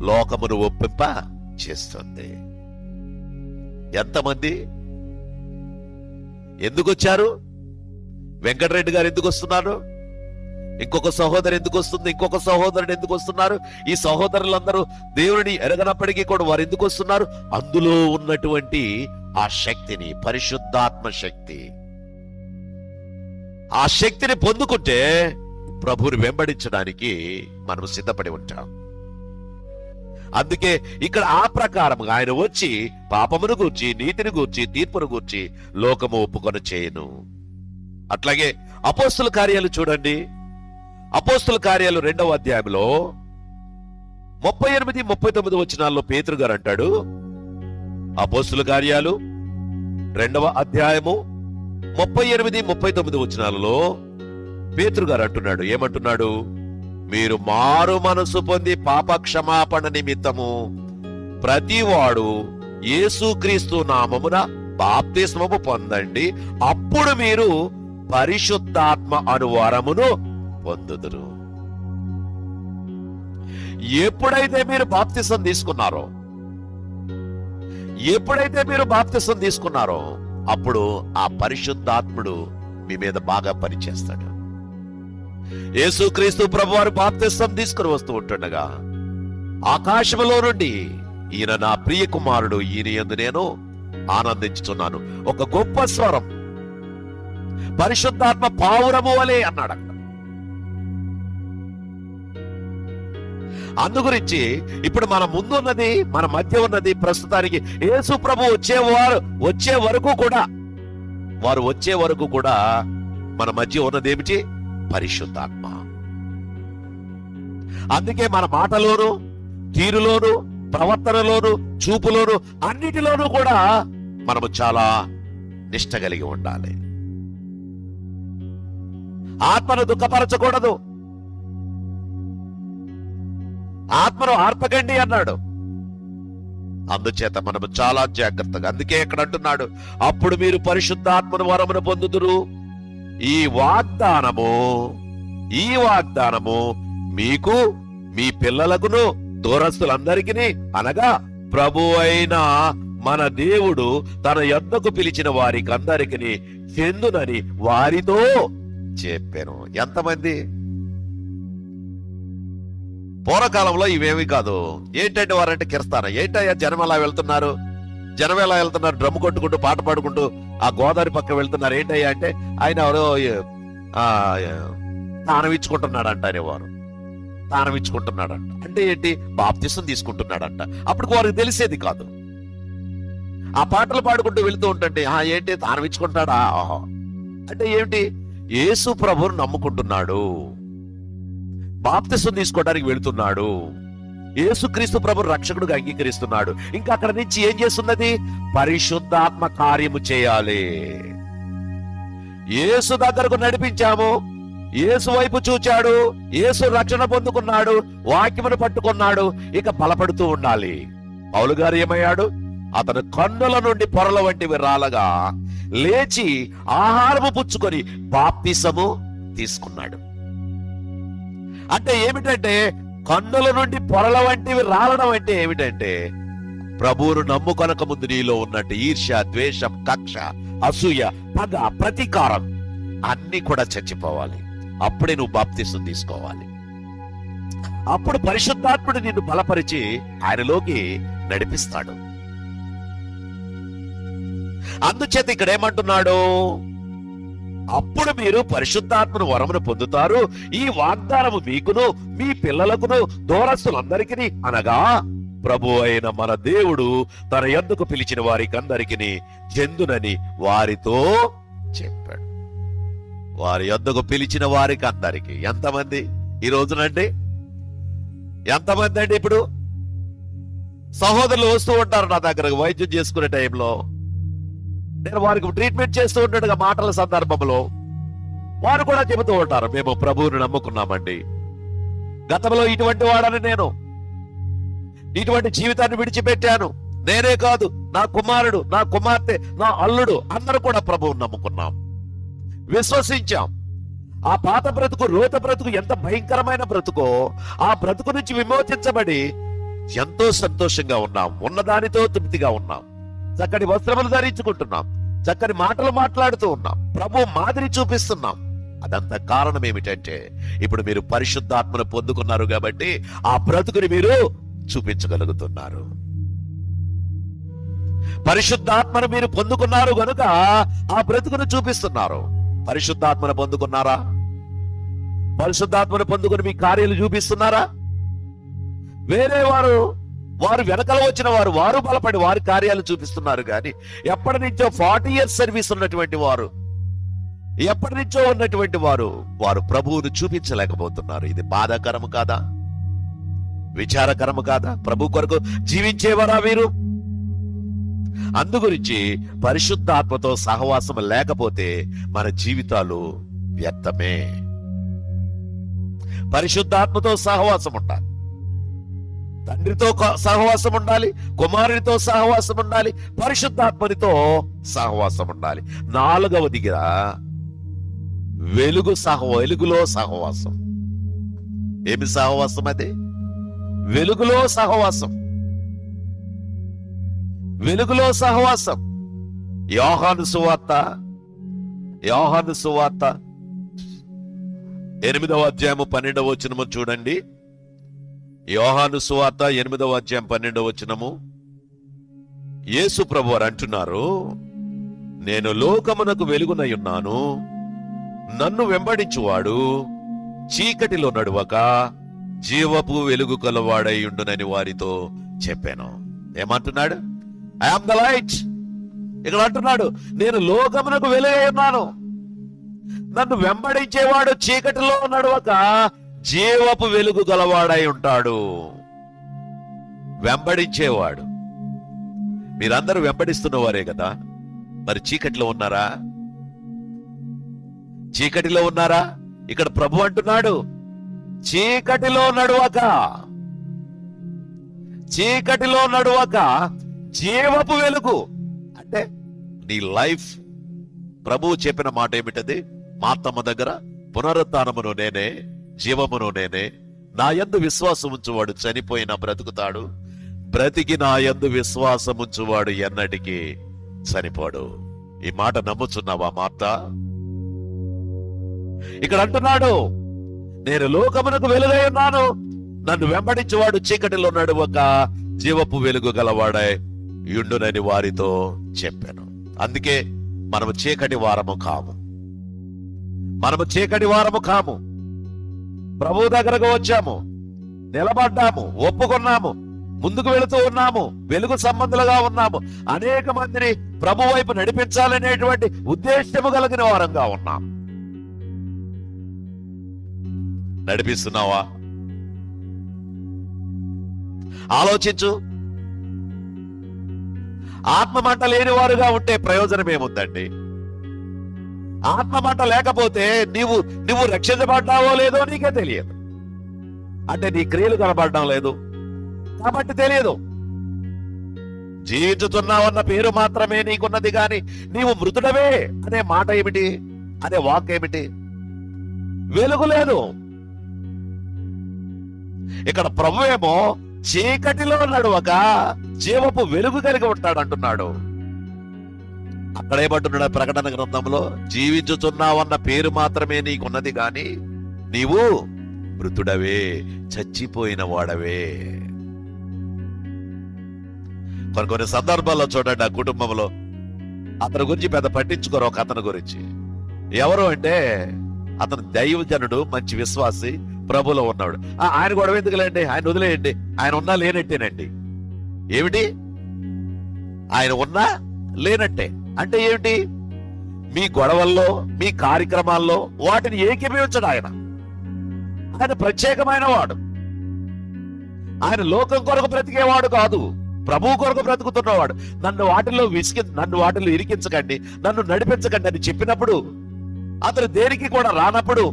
లోకమును ఒప్పింప చేస్తుంది. ఎంతమంది ఎందుకు వచ్చారు? వెంకటరెడ్డి గారు ఎందుకు వస్తున్నారు? ఇంకొక సహోదరు ఎందుకు వస్తుంది? ఇంకొక సహోదరుడు ఎందుకు వస్తున్నారు? ఈ సహోదరులందరూ దేవుని ఎరగనప్పటికీ కూడా వారు ఎందుకు వస్తున్నారు? అందులో ఉన్నటువంటి ఆ శక్తిని, పరిశుద్ధాత్మ శక్తి, ఆ శక్తిని పొందుకుంటే ప్రభువుని వెంబడించడానికి మనం సిద్ధపడి ఉంటాం. అందుకే ఇక్కడ ఆ ప్రకారంగా ఆయన వచ్చి పాపమును గూర్చి, నీతిని గూర్చి, తీర్పును గూర్చి లోకము ఒప్పుకొని చేయను. అట్లాగే అపోస్తుల కార్యాలు చూడండి. అపోస్తుల కార్యాలు 2వ అధ్యాయంలో 38, 39 వచనాల్లో పేతురు గారు అంటాడు, అపోస్తుల కార్యాలు 2వ అధ్యాయము 38, 39 వచనాలలో పేతురు గారు అంటున్నాడు, ఏమంటున్నాడు? మీరు మారు మనసు పొంది పాప క్షమాపణ నిమిత్తము ప్రతివాడు యేసుక్రీస్తు నామమున బాప్తిస్మము పొందండి, అప్పుడు మీరు పరిశుద్ధాత్మ అను వరమును పొందుదురు. ఎప్పుడైతే మీరు బాప్తిసం తీసుకున్నారో, ఎప్పుడైతే మీరు బాప్తిసం తీసుకున్నారో అప్పుడు ఆ పరిశుద్ధాత్ముడు మీ మీద బాగా పనిచేస్తాడు. యేసుక్రీస్తు ప్రభువారు బాప్తిసం తీసుకుని వస్తూ ఉంటుండగా ఆకాశములో నుండి, ఈయన నా ప్రియ కుమారుడు, ఈయన యందు నేను ఆనందించుచున్నాను, ఒక గొప్ప స్వరం, పరిశుద్ధాత్మ పావురము వలె అన్నాడు అక్కడ. అందుగురించి ఇప్పుడు మన ముందు ఉన్నది, మన మధ్య ఉన్నది ప్రస్తుతానికి యేసు ప్రభు వచ్చే వరకు కూడా, వారు వచ్చే వరకు కూడా మన మధ్య ఉన్నది ఏమిటి? పరిశుద్ధాత్మ. అందుకే మన మాటలోను, తీరులోను, ప్రవర్తనలోను, చూపులోను, అన్నిటిలోనూ కూడా మనము చాలా నిష్ట కలిగి ఉండాలి. ఆత్మను దుఃఖపరచకూడదు, ఆత్మను ఆర్పకండి అన్నాడు. అందుచేత మనము చాలా జాగ్రత్తగా, అందుకే ఇక్కడ అంటున్నాడు, అప్పుడు మీరు పరిశుద్ధాత్మను వరమును పొందుదురు. ఈ వాగ్దానము మీకు, మీ పిల్లలకును, దూరస్తులందరికీ, అనగా ప్రభు అయిన మన దేవుడు తన యొద్దకు పిలిచిన వారికి అందరికీ చెందునని వారితో చెప్పాను. ఎంతమంది? పూర్వకాలంలో ఇవేమి కాదు. ఏంటంటే వారంటే కిరస్తాన. ఏంటయ్యా జనం ఎలా వెళ్తున్నారు, జనం ఎలా వెళ్తున్నారు, డ్రమ్ము కొట్టుకుంటూ పాట పాడుకుంటూ ఆ గోదావరి పక్క వెళ్తున్నారు. ఏంటయ్యా అంటే ఆయన ఎవరో తానం ఇచ్చుకుంటున్నాడంట అనేవారు. తానం ఇచ్చుకుంటున్నాడంట అంటే ఏంటి? బాప్తిసం తీసుకుంటున్నాడంట. అప్పుడు వారికి తెలిసేది కాదు. ఆ పాటలు పాడుకుంటూ వెళ్తూ ఉంటుంటే ఏంటి తానం ఇచ్చుకుంటాడా అంటే ఏమిటి? యేసు ప్రభువును నమ్ముకుంటున్నాడు, బాప్తిసం తీసుకోవడానికి వెళుతున్నాడు, యేసుక్రీస్తు ప్రభు రక్షకుడుగా అంగీకరిస్తున్నాడు. ఇంకా అక్కడ నుంచి ఏం చేస్తున్నది? పరిశుద్ధాత్మ కార్యము చేయాలి. యేసు దగ్గరకు నడిపించాము, యేసు వైపు చూచాడు, యేసు రక్షణ పొందుకున్నాడు, వాక్యమును పట్టుకున్నాడు. ఇక బలపడుతూ ఉండాలి. పౌలు గారు ఏమయ్యాడు? అతను కన్నుల నుండి పొరల వంటివి రాలగా లేచి ఆహారము పుచ్చుకొని బాప్తిసము తీసుకున్నాడు. అంటే ఏమిటంటే కన్నుల నుండి పొరల వంటివి రాలడం అంటే ఏమిటంటే ప్రభువును నమ్ముకొనక ముందు నీలో ఉన్నట్టు ఈర్ష్య, ద్వేషం, కక్ష, అసూయ, పగ, ప్రతీకారం అన్ని కూడా చచ్చిపోవాలి. అప్పుడే నువ్వు బాప్తిసం తీసుకోవాలి. అప్పుడు పరిశుద్ధాత్ముడు నిన్ను బలపరిచి ఆయనలోకి నడిపిస్తాడు. అందుచేత ఇక్కడ ఏమంటున్నాడు? అప్పుడు మీరు పరిశుద్ధాత్మను వరమును పొందుతారు. ఈ వాగ్దానము మీకును మీ పిల్లలకును దూరస్తులందరికీ అనగా ప్రభు అయిన మన దేవుడు తన యొద్దకు పిలిచిన వారికి అందరికీ చెందునని వారితో చెప్పాడు. వారి యొద్దకు పిలిచిన వారికి అందరికీ ఎంతమంది ఈ రోజునండి? ఎంతమంది అండి? ఇప్పుడు సహోదరులు వస్తూ ఉంటారు నా దగ్గరకు వైద్యం చేసుకునే టైంలో. నేను వారికి ట్రీట్మెంట్ చేస్తూ ఉంటాడుగా మాటల సందర్భంలో వారు కూడా చెబుతూ ఉంటారు, మేము ప్రభువుని నమ్ముకున్నామండి. గతంలో ఇటువంటి వాడని నేను ఇటువంటి జీవితాన్ని విడిచిపెట్టాను. నేనే కాదు, నా కుమారుడు, నా కుమార్తె, నా అల్లుడు అందరూ కూడా ప్రభువుని నమ్ముకున్నాం, విశ్వసించాం. ఆ పాత బ్రతుకు, రోత బ్రతుకు ఎంత భయంకరమైన బ్రతుకో ఆ బ్రతుకు నుంచి విమోచించబడి ఎంతో సంతోషంగా ఉన్నాం, ఉన్నదానితో తృప్తిగా ఉన్నాం, చక్కటి వస్త్రములు ధరించుకుంటున్నాం, చక్కని మాటలు మాట్లాడుతూ ఉన్నాం, ప్రభు మాదిరి చూపిస్తున్నాం. అదంతా కారణం ఏమిటంటే ఇప్పుడు మీరు పరిశుద్ధాత్మను పొందుకున్నారు కాబట్టి ఆ బ్రతుకుని మీరు చూపించగలుగుతున్నారు. పరిశుద్ధాత్మను మీరు పొందుకున్నారు గనుక ఆ బ్రతుకును చూపిస్తున్నారు. పరిశుద్ధాత్మను పొందుకున్నారా? పరిశుద్ధాత్మను పొందుకుని మీ కార్యాలు చూపిస్తున్నారా? వేరే వారు వెనకల వచ్చిన వారు బలపడి వారి కార్యాలు చూపిస్తున్నారు. కానీ ఎప్పటి నుంచో 40 years సర్వీస్ ఉన్నటువంటి వారు, ఎప్పటి నుంచో ఉన్నటువంటి వారు ప్రభువును చూపించలేకపోతున్నారు. ఇది బాధాకరము కాదా? విచారకరము కాదా? ప్రభు కొరకు జీవించేవారా వీరు? అందుగురించి పరిశుద్ధాత్మతో సహవాసం లేకపోతే మన జీవితాలు వ్యర్థమే. పరిశుద్ధాత్మతో సహవాసం ఉండాలి. తండ్రితో సహవాసం ఉండాలి, కుమారునితో సహవాసం ఉండాలి, పరిశుద్ధాత్మనితో సహవాసం ఉండాలి. 4వదిగా వెలుగులో సహవాసం. ఏమి సహవాసం అది? వెలుగులో సహవాసం. వెలుగులో సహవాసం. యోహాను సువార్త 8వ అధ్యాయము 12వ వచనము చూడండి. యోహాను సువార్త 8వ అధ్యాయం 12వ వచనము. యేసు ప్రభువారు అంటున్నారు, నేను లోకమునకు వెలుగునై ఉన్నాను, నన్ను వెంబడించువాడు చీకటిలో నడువక జీవపు వెలుగు కలవాడై ఉండునని వారితో చెప్పాను. ఏమంటున్నాడు? I am the light. ఇక్కడ అంటున్నాడు, నేను లోకమునకు వెలుగై ఉన్నాను, నన్ను వెంబడించేవాడు చీకటిలో నడువక జీవపు వెలుగు గలవాడై ఉంటాడు. వెంబడించేవాడు. మీరందరూ వెంబడిస్తున్న వారే కదా, మరి చీకటిలో ఉన్నారా? చీకటిలో ఉన్నారా? ఇక్కడ ప్రభు అంటున్నాడు, చీకటిలో నడువక జీవపు వెలుగు. అంటే నీ లైఫ్. ప్రభువు చెప్పిన మాట ఏమిటది? మాతమ్మ దగ్గర, పునరుత్థానమును నేనే, జీవమును నేనే, నా యందు విశ్వాసం ఉంచువాడు చనిపోయినా బ్రతుకుతాడు, బ్రతికి నా యందు విశ్వాసం ఉంచువాడు ఎన్నటికీ చనిపోడు. ఈ మాట నమ్ముచున్నావా మార్త? ఇక్కడ అంటున్నాడు, నేను లోకమునకు వెలుగై ఉన్నాను, నన్ను వెంబడించేవాడు చీకటిలో నడువక జీవపు వెలుగు గలవాడై యుండునని వారితో చెప్పాను. అందుకే మనము చీకటి వారము కాము. మనము చీకటి వారము కాము. ప్రభు దగ్గరకు వచ్చాము, నిలబడ్డాము, ఒప్పుకున్నాము, ముందుకు వెళుతూ ఉన్నాము, వెలుగు సంబంధులుగా ఉన్నాము, అనేక మందిని ప్రభు వైపు నడిపించాలనేటువంటి ఉద్దేశము కలిగిన వారంగా ఉన్నాం. నడిపిస్తున్నావా? ఆలోచించు. ఆత్మమంట లేని వారుగా ఉంటే ప్రయోజనం ఏముందండి? ఆత్మమంట లేకపోతే నువ్వు రక్షించబడ్డావో లేదో నీకే తెలియదు. అంటే నీ క్రియలు కనబడడం లేదు కాబట్టి తెలియదు. జీవించుతున్నావన్న పేరు మాత్రమే నీకున్నది గాని నీవు మృతుడవే అనే మాట ఏమిటి? అనే వాక్ ఏమిటి? వెలుగు లేదు. ఇక్కడ ప్రభు ఏమో చీకటిలో నడువక జీవపు వెలుగు కలిగి ఉంటాడు అంటున్నాడు. అక్కడేమంటున్నాడు ప్రకటన గ్రంథంలో? జీవించుతున్నావన్న పేరు మాత్రమే నీకున్నది గాని నీవు మృతుడవే, చచ్చిపోయిన వాడవే. కొన్ని సందర్భాల్లో చూడండి, ఆ కుటుంబంలో అతని గురించి పెద్ద పట్టించుకోరు. ఒక అతని గురించి ఎవరు అంటే అతను దైవజనుడు, మంచి విశ్వాసి, ప్రభులో ఉన్నాడు. ఆయన గొడవ ఎందుకులేండి, ఆయన వదిలేయండి, ఆయన ఉన్నా లేనట్టేనండి. ఏమిటి? ఆయన ఉన్నా లేనట్టే అంటే ఏమిటి? మీ గొడవల్లో, మీ కార్యక్రమాల్లో వాటిని ఏకీభవించడు ఆయన. ఆయన ప్రత్యేకమైన వాడు. ఆయన లోకం కొరకు బ్రతికేవాడు కాదు, ప్రభు కొరకు బ్రతుకుతున్నవాడు. నన్ను వాటిల్లో ఇరికించకండి, నన్ను నడిపించకండి అని చెప్పినప్పుడు అతను దేనికి కూడా రానప్పుడు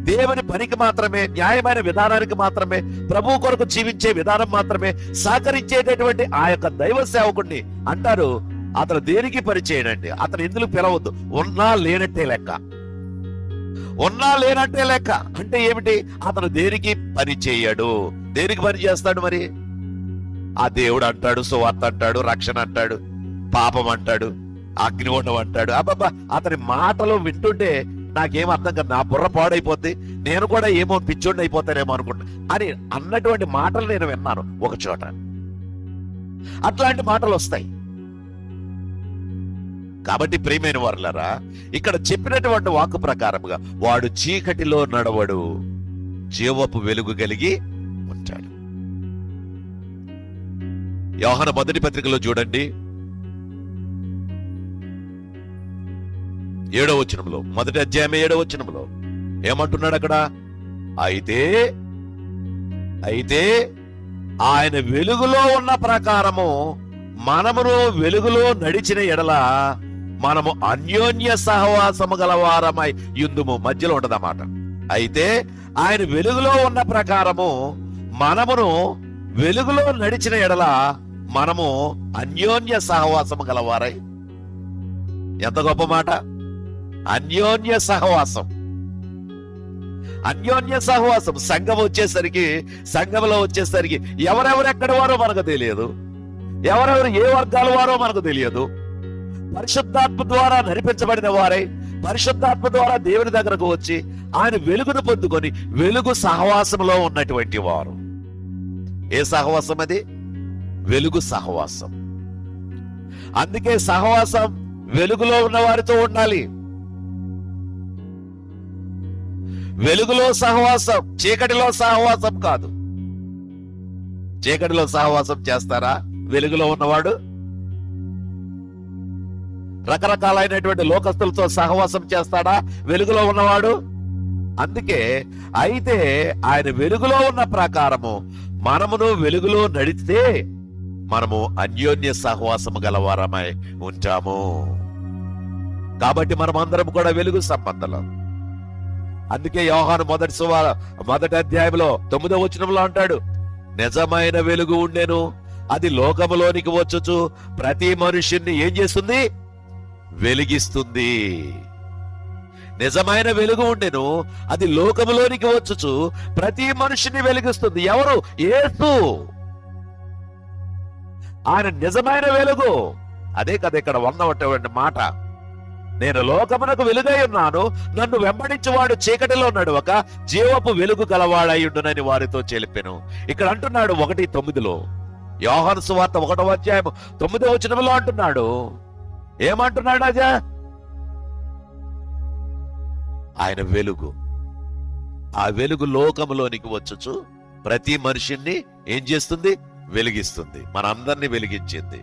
దేవుని పనికి మాత్రమే, న్యాయమైన విధానానికి మాత్రమే, ప్రభు కొరకు జీవించే విధానం మాత్రమే సహకరించేటటువంటి ఆ యొక్క దైవ సేవకుడిని అంటారు అతను దేనికి పని చేయడండి, అతను ఎందుకు పిలవద్దు. ఉన్నా లేనట్టే లెక్క. ఉన్నా లేనట్టే లెక్క అంటే ఏమిటి? అతను దేనికి పని చేయడు. దేనికి పని చేస్తాడు మరి? ఆ దేవుడు అంటాడు, సువార్త అంటాడు, రక్షణ అంటాడు, పాపం అంటాడు, అగ్నిగుండం అంటాడు. అబ్బబ్బా, అతని మాటలు వింటుంటే నాకేం అర్థం కాదు, నా బుర్ర పాడైపోద్ది, నేను కూడా ఏమో పిచ్చోడిని అయిపోతానేమో అనుకుంటా అని అన్నటువంటి మాటలు నేను విన్నాను ఒక చోట. అట్లాంటి మాటలు వస్తాయి. కాబట్టి ప్రియమైన వారులారా, ఇక్కడ చెప్పినటువంటి వాక్కు ప్రకారముగా వాడు చీకటిలో నడవడు, జీవపు వెలుగు కలిగి ఉంటాడు. యోహాను మొదటి పత్రికలో చూడండి, 7వ వచనంలో, మొదటి అధ్యాయం 7వ వచనంలో ఏమంటున్నాడు అక్కడ? అయితే ఆయన వెలుగులో ఉన్న ప్రకారము మనమును వెలుగులో నడిచిన ఎడల మనము అన్యోన్య సహవాసము గలవారమై యుందుము. మధ్యలో ఉంటదన్నమాట. అయితే ఆయన వెలుగులో ఉన్న ప్రకారము మనమును వెలుగులో నడిచిన ఎడల మనము అన్యోన్య సహవాసము గలవారై. ఎంత గొప్ప మాట! అన్యోన్య సహవాసం. అన్యోన్య సహవాసం. సంఘంలో వచ్చేసరికి ఎవరెవరు ఎక్కడి వారో మనకు తెలియదు, ఎవరెవరు ఏ వర్గాల వారో మనకు తెలియదు. పరిశుద్ధాత్మ ద్వారా నడిపించబడిన వారై, పరిశుద్ధాత్మ ద్వారా దేవుని దగ్గరకు వచ్చి ఆయన వెలుగును పొందుకొని వెలుగు సహవాసంలో ఉన్నటువంటి వారు. ఏ సహవాసం అది? వెలుగు సహవాసం. అందుకే సహవాసం వెలుగులో ఉన్న వారితో ఉండాలి. వెలుగులో సహవాసం, చీకటిలో సహవాసం కాదు. చీకటిలో సహవాసం చేస్తారా వెలుగులో ఉన్నవాడు? రకరకాలైనటువంటి లోకస్తులతో సహవాసం చేస్తాడా వెలుగులో ఉన్నవాడు? అందుకే అయితే ఆయన వెలుగులో ఉన్న ప్రకారము మనమును వెలుగులో నడిస్తే మనము అన్యోన్య సహవాసము గలవారమై ఉంటాము. కాబట్టి మనం అందరం కూడా వెలుగు సంబంధం. అందుకే యోహాను మొదటి అధ్యాయంలో 9వ వచనంలో అంటాడు, నిజమైన వెలుగు ఉండెను, అది లోకములోనికి వచ్చుచు ప్రతి మనుష్యుని ఏం చేస్తుంది? వెలిగిస్తుంది. నిజమైన వెలుగు ఉండెను, అది లోకములోనికి వచ్చుచు ప్రతి మనుషుని వెలిగిస్తుంది. ఎవరు? యేసు. ఆయన నిజమైన వెలుగు. అదే కదా ఇక్కడ ఉన్నటువంటి మాట. నేను లోకమునకు వెలుగై ఉన్నాను, నన్ను వెంబడించువాడు చీకటిలో నడువక జీవపు వెలుగు గలవాడయ్యుండునని వారితో చెప్పెను. ఇక్కడ అంటున్నాడు 1:9 యోహాను సువార్త 1వ అధ్యాయం 9వ వచనంలో అంటున్నాడు. ఏమంటున్నాడు అజా? ఆయన వెలుగు, ఆ వెలుగు లోకములోనికి వచ్చుచు ప్రతి మనిషిని ఏం చేస్తుంది? వెలిగిస్తుంది. మనందరినీ వెలిగించింది.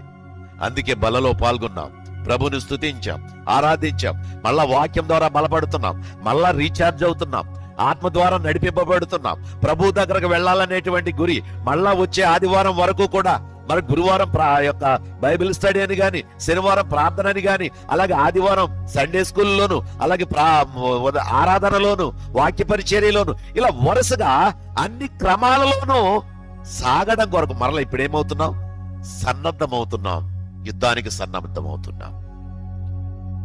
అందుకే బలలో పాల్గొన్నాం, ప్రభుని స్తుతించాం, ఆరాధించాం, మళ్ళా వాక్యం ద్వారా బలపడుతున్నాం, మళ్ళా రీఛార్జ్ అవుతున్నాం, ఆత్మ ద్వారా నడిపింపబడుతున్నాం, ప్రభు దగ్గరకు వెళ్ళాలనేటువంటి గురి. మళ్ళా వచ్చే ఆదివారం వరకు కూడా మరి గురువారం యొక్క బైబిల్ స్టడీ అని గాని, శనివారం ప్రార్థన అని గాని, అలాగే ఆదివారం సండే స్కూల్లోను, అలాగే ఆరాధనలోను, వాక్య పరిచర్యలోను, ఇలా వరుసగా అన్ని క్రమాలలోనూ సాగడం కొరకు మరలా ఇప్పుడు ఏమవుతున్నాం? సన్నద్ధమవుతున్నాం, యుద్ధానికి సన్నద్ధమవుతున్నాం,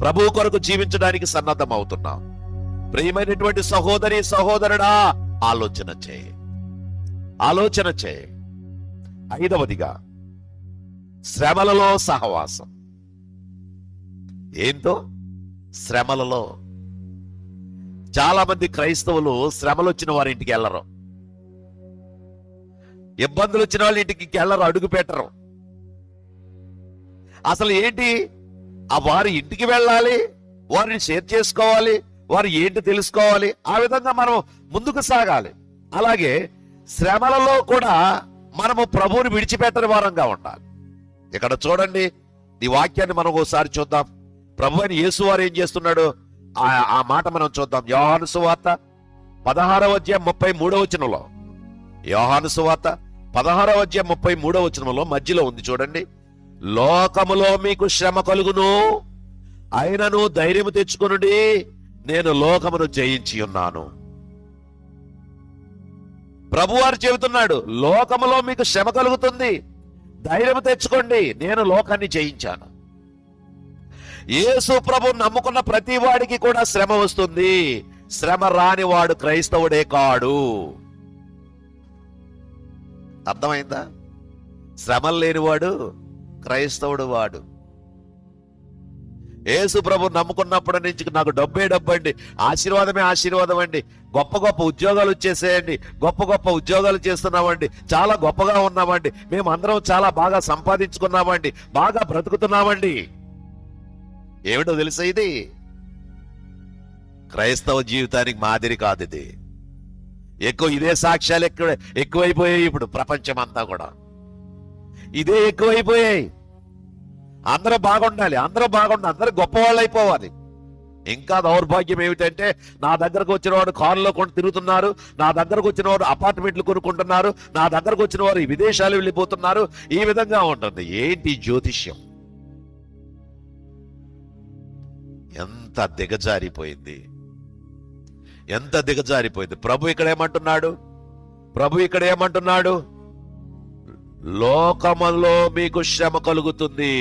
ప్రభు కొరకు జీవించడానికి సన్నద్ధమవుతున్నాం. ప్రియమైనటువంటి సహోదరి సహోదరుడా, ఆలోచన చేయి, ఆలోచన చేయి. 5వదిగా శ్రమలలో సహవాసం. ఏంటో శ్రమలలో చాలా మంది క్రైస్తవులు శ్రమలు వచ్చిన వారి ఇంటికి వెళ్ళరు, ఇబ్బందులు వచ్చిన వాళ్ళ ఇంటికి వెళ్ళరు, అడుగు పెట్టరు. అసలు ఏంటి? ఆ వారి ఇంటికి వెళ్ళాలి, వారిని షేర్ చేసుకోవాలి, వారు ఏంటి తెలుసుకోవాలి, ఆ విధంగా మనం ముందుకు సాగాలి. అలాగే శ్రమలలో కూడా మనము ప్రభువుని విడిచిపెట్టని వారంగా ఉండాలి. ఇక్కడ చూడండి, ఈ వాక్యాన్ని మనం ఒకసారి చూద్దాం. ప్రభు అయిన యేసు వారు ఏం చేస్తున్నాడు ఆ మాట మనం చూద్దాం. యోహాను సువార్త 16వ అధ్యాయం 33వ వచనంలో, యోహాను సువార్త 16వ అధ్యాయం 33వ వచనంలో మధ్యలో ఉంది చూడండి. లోకములో మీకు శ్రమ కలుగును, అయినను ధైర్యము తెచ్చుకొనుడి, నేను లోకమును జయించి ఉన్నాను. ప్రభువారు చెబుతున్నాడు, లోకములో మీకు శ్రమ కలుగుతుంది, ధైర్యం తెచ్చుకోండి, నేను లోకాన్ని జయించాను. యేసు ప్రభు నమ్ముకున్న ప్రతి వాడికి కూడా శ్రమ వస్తుంది. శ్రమ రాని వాడు క్రైస్తవుడే కాడు. అర్థమైందా? శ్రమలు లేనివాడు క్రైస్తవుడు వాడు. యేసు ప్రభు నమ్ముకున్నప్పటి నుంచి నాకు డబ్బే డబ్బండి, ఆశీర్వాదమే ఆశీర్వాదం అండి, గొప్ప గొప్ప ఉద్యోగాలు వచ్చేసేయండి, గొప్ప గొప్ప ఉద్యోగాలు చేస్తున్నామండి, చాలా గొప్పగా ఉన్నామండి, మేము అందరం చాలా బాగా సంపాదించుకున్నామండి, బాగా బ్రతుకుతున్నామండి. ఏమిటో తెలుసా? ఇది క్రైస్తవ జీవితానికి మాదిరి కాదు. ఇది ఇదే సాక్ష్యాలు ఎక్కువైపోయాయి. ఇప్పుడు ప్రపంచం అంతా కూడా ఇదే ఎక్కువైపోయాయి. అందరూ బాగుండాలి, అందరూ బాగుండాలి, అందరూ గొప్పవాళ్ళు అయిపోవాలి. ఇంకా దౌర్భాగ్యం ఏమిటంటే, నా దగ్గరకు వచ్చిన వాడు కారులో కొని తిరుగుతున్నారు, నా దగ్గరకు వచ్చిన వాడు అపార్ట్మెంట్లు కొనుక్కుంటున్నారు, నా దగ్గరకు వచ్చిన వారు విదేశాలు వెళ్ళిపోతున్నారు. ఈ విధంగా ఉంటుంది. ఏంటి జ్యోతిష్యం? ఎంత దిగజారిపోయింది, ఎంత దిగజారిపోయింది. ప్రభు ఇక్కడ ఏమంటున్నాడు? లోకములో మీకు శ్రమ కలుగుతుంది,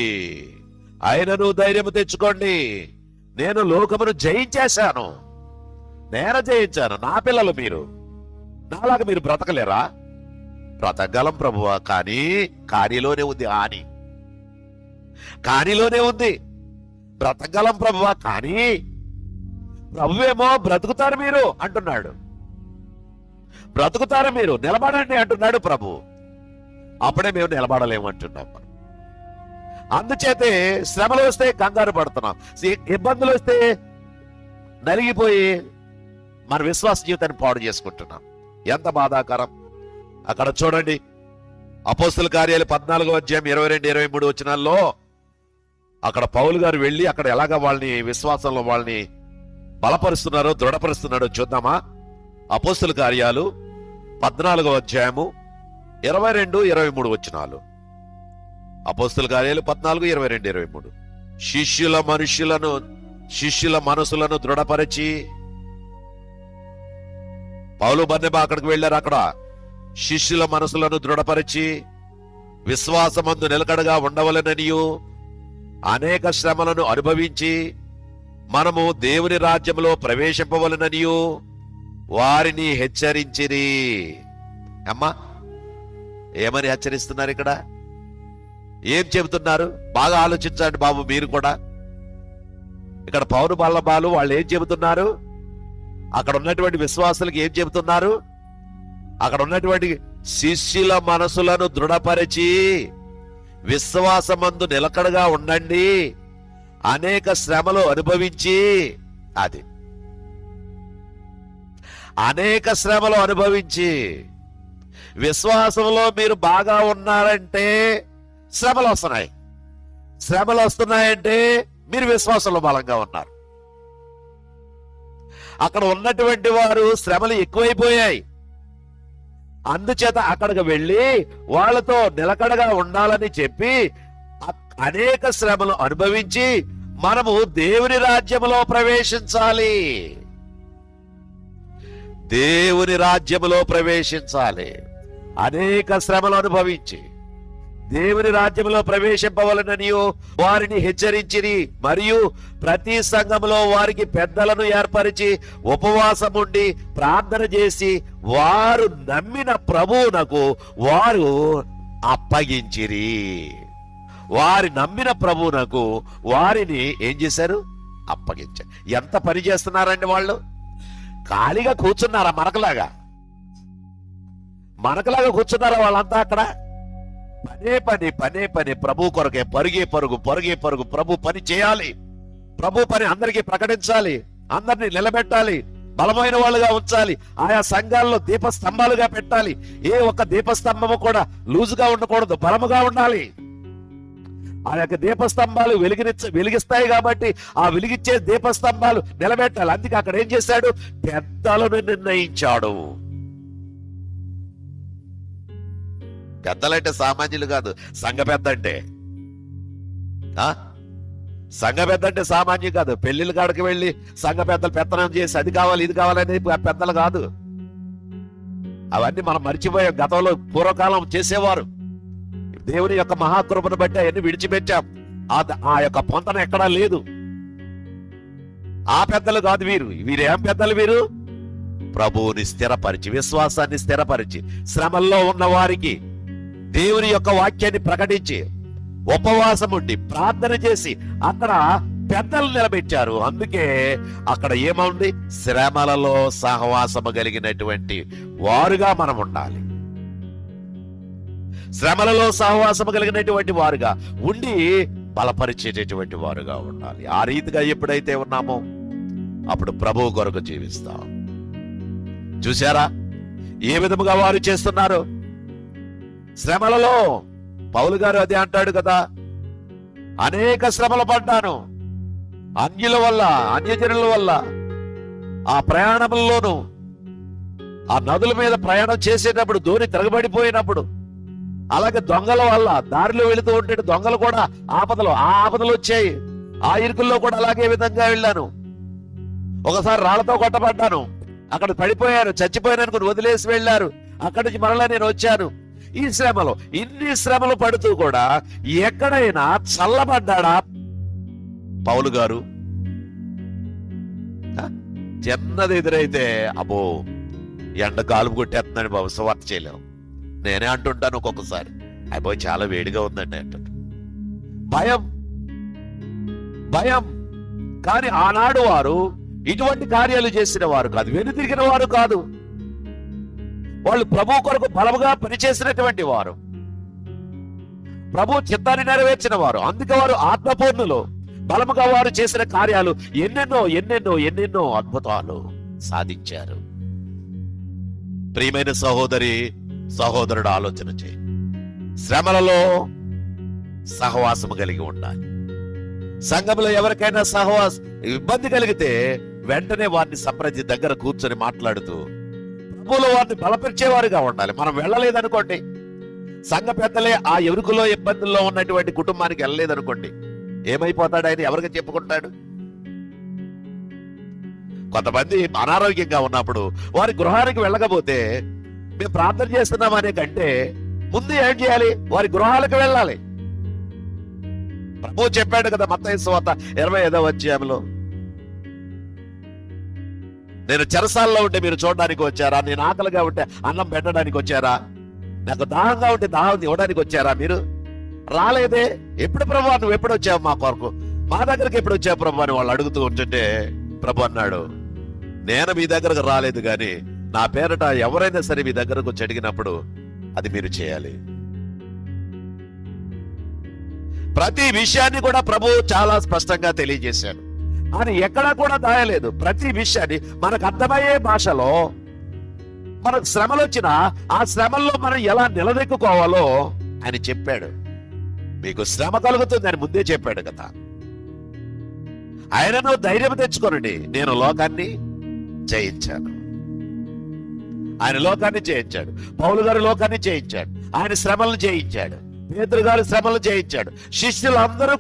ఆయనను ధైర్యము తెచ్చుకోండి, నేను లోకమును జయించేశాను, నేను జయించాను. నా పిల్లలు మీరు నాలాగా మీరు బ్రతకలేరా? బ్రతకగలం ప్రభువా, కానీ కానిలోనే ఉంది హాని, కానిలోనే ఉంది. బ్రతకగలం ప్రభువా, కానీ ప్రభువేమో బ్రతుకుతారు మీరు అంటున్నాడు, బ్రతుకుతారు మీరు, నిలబడండి అంటున్నాడు ప్రభు. అప్పుడే మేము నిలబడలేమంటున్నాం. అందుచేతే శ్రమలు వస్తే కంగారు పడుతున్నాం, ఇబ్బందులు వస్తే నలిగిపోయి మన విశ్వాస జీవితాన్ని పాడు చేసుకుంటున్నాం. ఎంత బాధాకరం. అక్కడ చూడండి, అపోస్తుల కార్యాలు 14వ అధ్యాయం 22-23 వచనాల్లో అక్కడ పౌలు గారు వెళ్ళి అక్కడ ఎలాగా వాళ్ళని విశ్వాసంలో వాళ్ళని బలపరుస్తున్నారో దృఢపరుస్తున్నాడో చూద్దామా? అపోస్తుల కార్యాలు 14వ అధ్యాయము 22-23 వచనాలు. అపోస్తుల కార్యాలు 14:22-23. శిష్యుల మనసులను దృఢపరిచి, పౌలు బర్నబా అక్కడికి వెళ్ళారు. అక్కడ శిష్యుల మనసులను దృఢపరిచి విశ్వాసమందు నిలకడగా ఉండవలెననియు, అనేక శ్రమలను అనుభవించి మనము దేవుని రాజ్యంలో ప్రవేశింపవలెననియు వారిని హెచ్చరించిరి. అమ్మా, ఏమని హెచ్చరిస్తున్నారు ఇక్కడ? ఏం చెబుతున్నారు? బాగా ఆలోచించండి బాబు. మీరు కూడా ఇక్కడ పౌలు బల్లబాలు వాళ్ళు ఏం చెబుతున్నారు? అక్కడ ఉన్నటువంటి విశ్వాసులకు ఏం చెబుతున్నారు? అక్కడ ఉన్నటువంటి శిష్యుల మనసులను దృఢపరిచి విశ్వాసమందు నిలకడగా ఉండండి, అనేక శ్రమలు అనుభవించి, అది అనేక శ్రమలు అనుభవించి, విశ్వాసంలో మీరు బాగా ఉన్నారంటే శ్రమలు వస్తున్నాయి. శ్రమలు వస్తున్నాయంటే మీరు విశ్వాసంలో బలంగా ఉన్నారు. అక్కడ ఉన్నటువంటి వారు శ్రమలు ఎక్కువైపోయాయి. అందుచేత అక్కడికి వెళ్ళి వాళ్ళతో నిలకడగా ఉండాలని చెప్పి అనేక శ్రమలు అనుభవించి మనము దేవుని రాజ్యములో ప్రవేశించాలి. దేవుని రాజ్యములో ప్రవేశించాలి. అనేక శ్రమలు అనుభవించి దేవుని రాజ్యంలో ప్రవేశింపవలనని వారిని హెచ్చరించిరి. మరియు ప్రతి సంఘములో వారికి పెద్దలను ఏర్పరిచి ఉపవాసం ఉండి ప్రార్థన చేసి వారు నమ్మిన ప్రభువునకు వారు అప్పగించిరి. వారి నమ్మిన ప్రభువునకు వారిని ఏం చేశారు? అప్పగించారు. ఎంత పని చేస్తున్నారండి వాళ్ళు? ఖాళీగా కూర్చున్నారా? మనకలాగా కూర్చున్నారా వాళ్ళంతా? అక్కడ పనే పని ప్రభు కొరకే పరుగే పరుగు ప్రభు పని చేయాలి. ప్రభు పని అందరికీ ప్రకటించాలి, అందరినీ నిలబెట్టాలి, బలమైన వాళ్ళుగా ఉంచాలి, ఆయా సంఘాల్లో దీపస్తంభాలుగా పెట్టాలి. ఏ ఒక్క దీపస్తంభము కూడా లూజుగా ఉండకూడదు, బలముగా ఉండాలి. ఆ యొక్క దీపస్తంభాలు వెలిగిస్తాయి కాబట్టి ఆ వెలిగించే దీపస్తంభాలు నిలబెట్టాలి. అందుకే అక్కడ ఏం చేశాడు? పెద్దలను నిర్ణయించాడు. పెద్దలంటే సామాన్యులు కాదు, సంఘ పెద్ద అంటే. సంఘ పెద్ద అంటే సామాన్యులు కాదు. పెళ్లిళ్ళ కాడికి వెళ్ళి సంఘ పెద్దలు పెత్తనం చేసి అది కావాలి ఇది కావాలనేది పెద్దలు కాదు. అవన్నీ మనం మర్చిపోయాం. గతంలో పూర్వకాలం చేసేవారు. దేవుని యొక్క మహాకృపను బట్టి అవన్నీ విడిచిపెట్టాం. ఆ యొక్క పొంతన ఎక్కడా లేదు. ఆ పెద్దలు కాదు వీరు. వీరేం పెద్దలు? వీరు ప్రభువుని స్థిరపరిచి, విశ్వాసాన్ని స్థిరపరిచి, శ్రమల్లో ఉన్న వారికి దేవుని యొక్క వాక్యాన్ని ప్రకటించి ఉపవాసం ఉండి ప్రార్థన చేసి అక్కడ పెద్దలు నిలబెట్టారు. అందుకే అక్కడ ఏముంది? శ్రమలలో సహవాసము కలిగినటువంటి వారుగా మనం ఉండాలి. శ్రమలలో సహవాసము కలిగినటువంటి వారుగా ఉండి బలపరిచేటటువంటి వారుగా ఉండాలి. ఆ రీతిగా ఎప్పుడైతే ఉన్నామో అప్పుడు ప్రభువు కొరకు జీవిస్తాం. చూశారా ఏ విధముగా వారు చేస్తున్నారు? శ్రమలలో పౌలు గారు అదే అంటాడు కదా, అనేక శ్రమలు పడ్డాను అన్యుల వల్ల, అన్యజనుల వల్ల. ఆ ప్రయాణంలోనూ ఆ నదుల మీద ప్రయాణం చేసేటప్పుడు దోణి తిరగబడిపోయినప్పుడు, అలాగే దొంగల వల్ల దారిలో వెళుతూ ఉంటే దొంగలు కూడా ఆపదలు వచ్చాయి. ఆ ఇరుకుల్లో కూడా అలాగే విధంగా వెళ్ళాను. ఒకసారి రాళ్లతో కొట్టబడ్డాను, అక్కడ పడిపోయాను, చచ్చిపోయాను అనుకుని వదిలేసి వెళ్ళారు. అక్కడి నుంచి మరలా నేను వచ్చాను. ఈ శ్రమలో ఇన్ని శ్రమలు పడుతూ కూడా ఎక్కడైనా చల్లబడ్డాడా పౌలు గారు? చిన్నది ఎదురైతే అబ్బో ఎండ కాలుపు కొట్టేస్తుందని బాబు, సువార్త చేయలేము. నేనే అంటుంటాను ఒక్కొక్కసారి, అయిపోయి చాలా వేడిగా ఉందండి అంటాడు. భయం. కానీ ఆనాడు వారు ఇటువంటి కార్యాలు చేసిన వారు కాదు, వెనుతిరిగిన వారు కాదు. వాళ్ళు ప్రభు కొరకు బలముగా పనిచేసినటువంటి వారు, ప్రభు చిత్తాన్ని నెరవేర్చిన వారు. అందుకే వారు ఆత్మపూర్ణులు. బలముగా వారు చేసిన కార్యాలు ఎన్నెన్నో అద్భుతాలు సాధించారు. ప్రియమైన సహోదరి సహోదరుడు, ఆలోచన చేయి. శ్రమలలో సహవాసము కలిగి ఉండాలి. సంఘంలో ఎవరికైనా ఇబ్బంది కలిగితే వెంటనే వారిని సంప్రదించి దగ్గర కూర్చొని మాట్లాడుతూ ప్రభువులో వారిని బలపరిచేవారుగా ఉండాలి. మనం వెళ్ళలేదనుకోండి, సంఘ పెద్దలే ఆ ఎరుకులో ఇబ్బందుల్లో ఉన్నటువంటి కుటుంబానికి వెళ్ళలేదనుకోండి, ఏమైపోతాడు ఆయన? ఎవరికి చెప్పుకుంటాడు? కొంతమంది అనారోగ్యంగా ఉన్నప్పుడు వారి గృహానికి వెళ్ళకపోతే మేము ప్రార్థన చేస్తున్నాం అనే కంటే ముందు ఏం చేయాలి? వారి గృహాలకు వెళ్ళాలి. ప్రభు చెప్పాడు కదా మత్తయి సువార్త 25వ అధ్యాయంలో, నేను చెరసాల్లో ఉంటే మీరు చూడడానికి వచ్చారా? నేను ఆకలిగా ఉంటే అన్నం పెట్టడానికి వచ్చారా? నాకు దాహంగా ఉంటే దాహం ఇవ్వడానికి వచ్చారా? మీరు రాలేదే. ఎప్పుడు ప్రభు నువ్వు ఎప్పుడు వచ్చావు మా కొరకు? మా దగ్గరికి ఎప్పుడు వచ్చా ప్రభు అని వాళ్ళు అడుగుతూ ఉంటుంటే ప్రభు అన్నాడు, నేను మీ దగ్గరకు రాలేదు గాని నా పేరట ఎవరైనా సరే మీ దగ్గరకు వచ్చి అడిగినప్పుడు అది మీరు చేయాలి. ప్రతి విషయాన్ని కూడా ప్రభు చాలా స్పష్టంగా తెలియజేశాడు. అని ఎక్కడా కూడా దాయలేదు. ప్రతి విషయాన్ని మనకు అర్థమయ్యే భాషలో, మనకు శ్రమలు వచ్చినా ఆ శ్రమల్లో మనం ఎలా నిలదొక్కుకోవాలో ఆయన చెప్పాడు. మీకు శ్రమ కలుగుతుంది అని ముందే చెప్పాడు కదా. ఆయనను ధైర్యం తెచ్చుకోనండి, నేను లోకాన్ని జయించాను. ఆయన లోకాన్ని జయించాడు. పౌలు గారు లోకాన్ని జయించాడు. ఆయన శ్రమలను జయించాడు. పేతురు గారు శ్రమలను జయించాడు. శిష్యులందరూ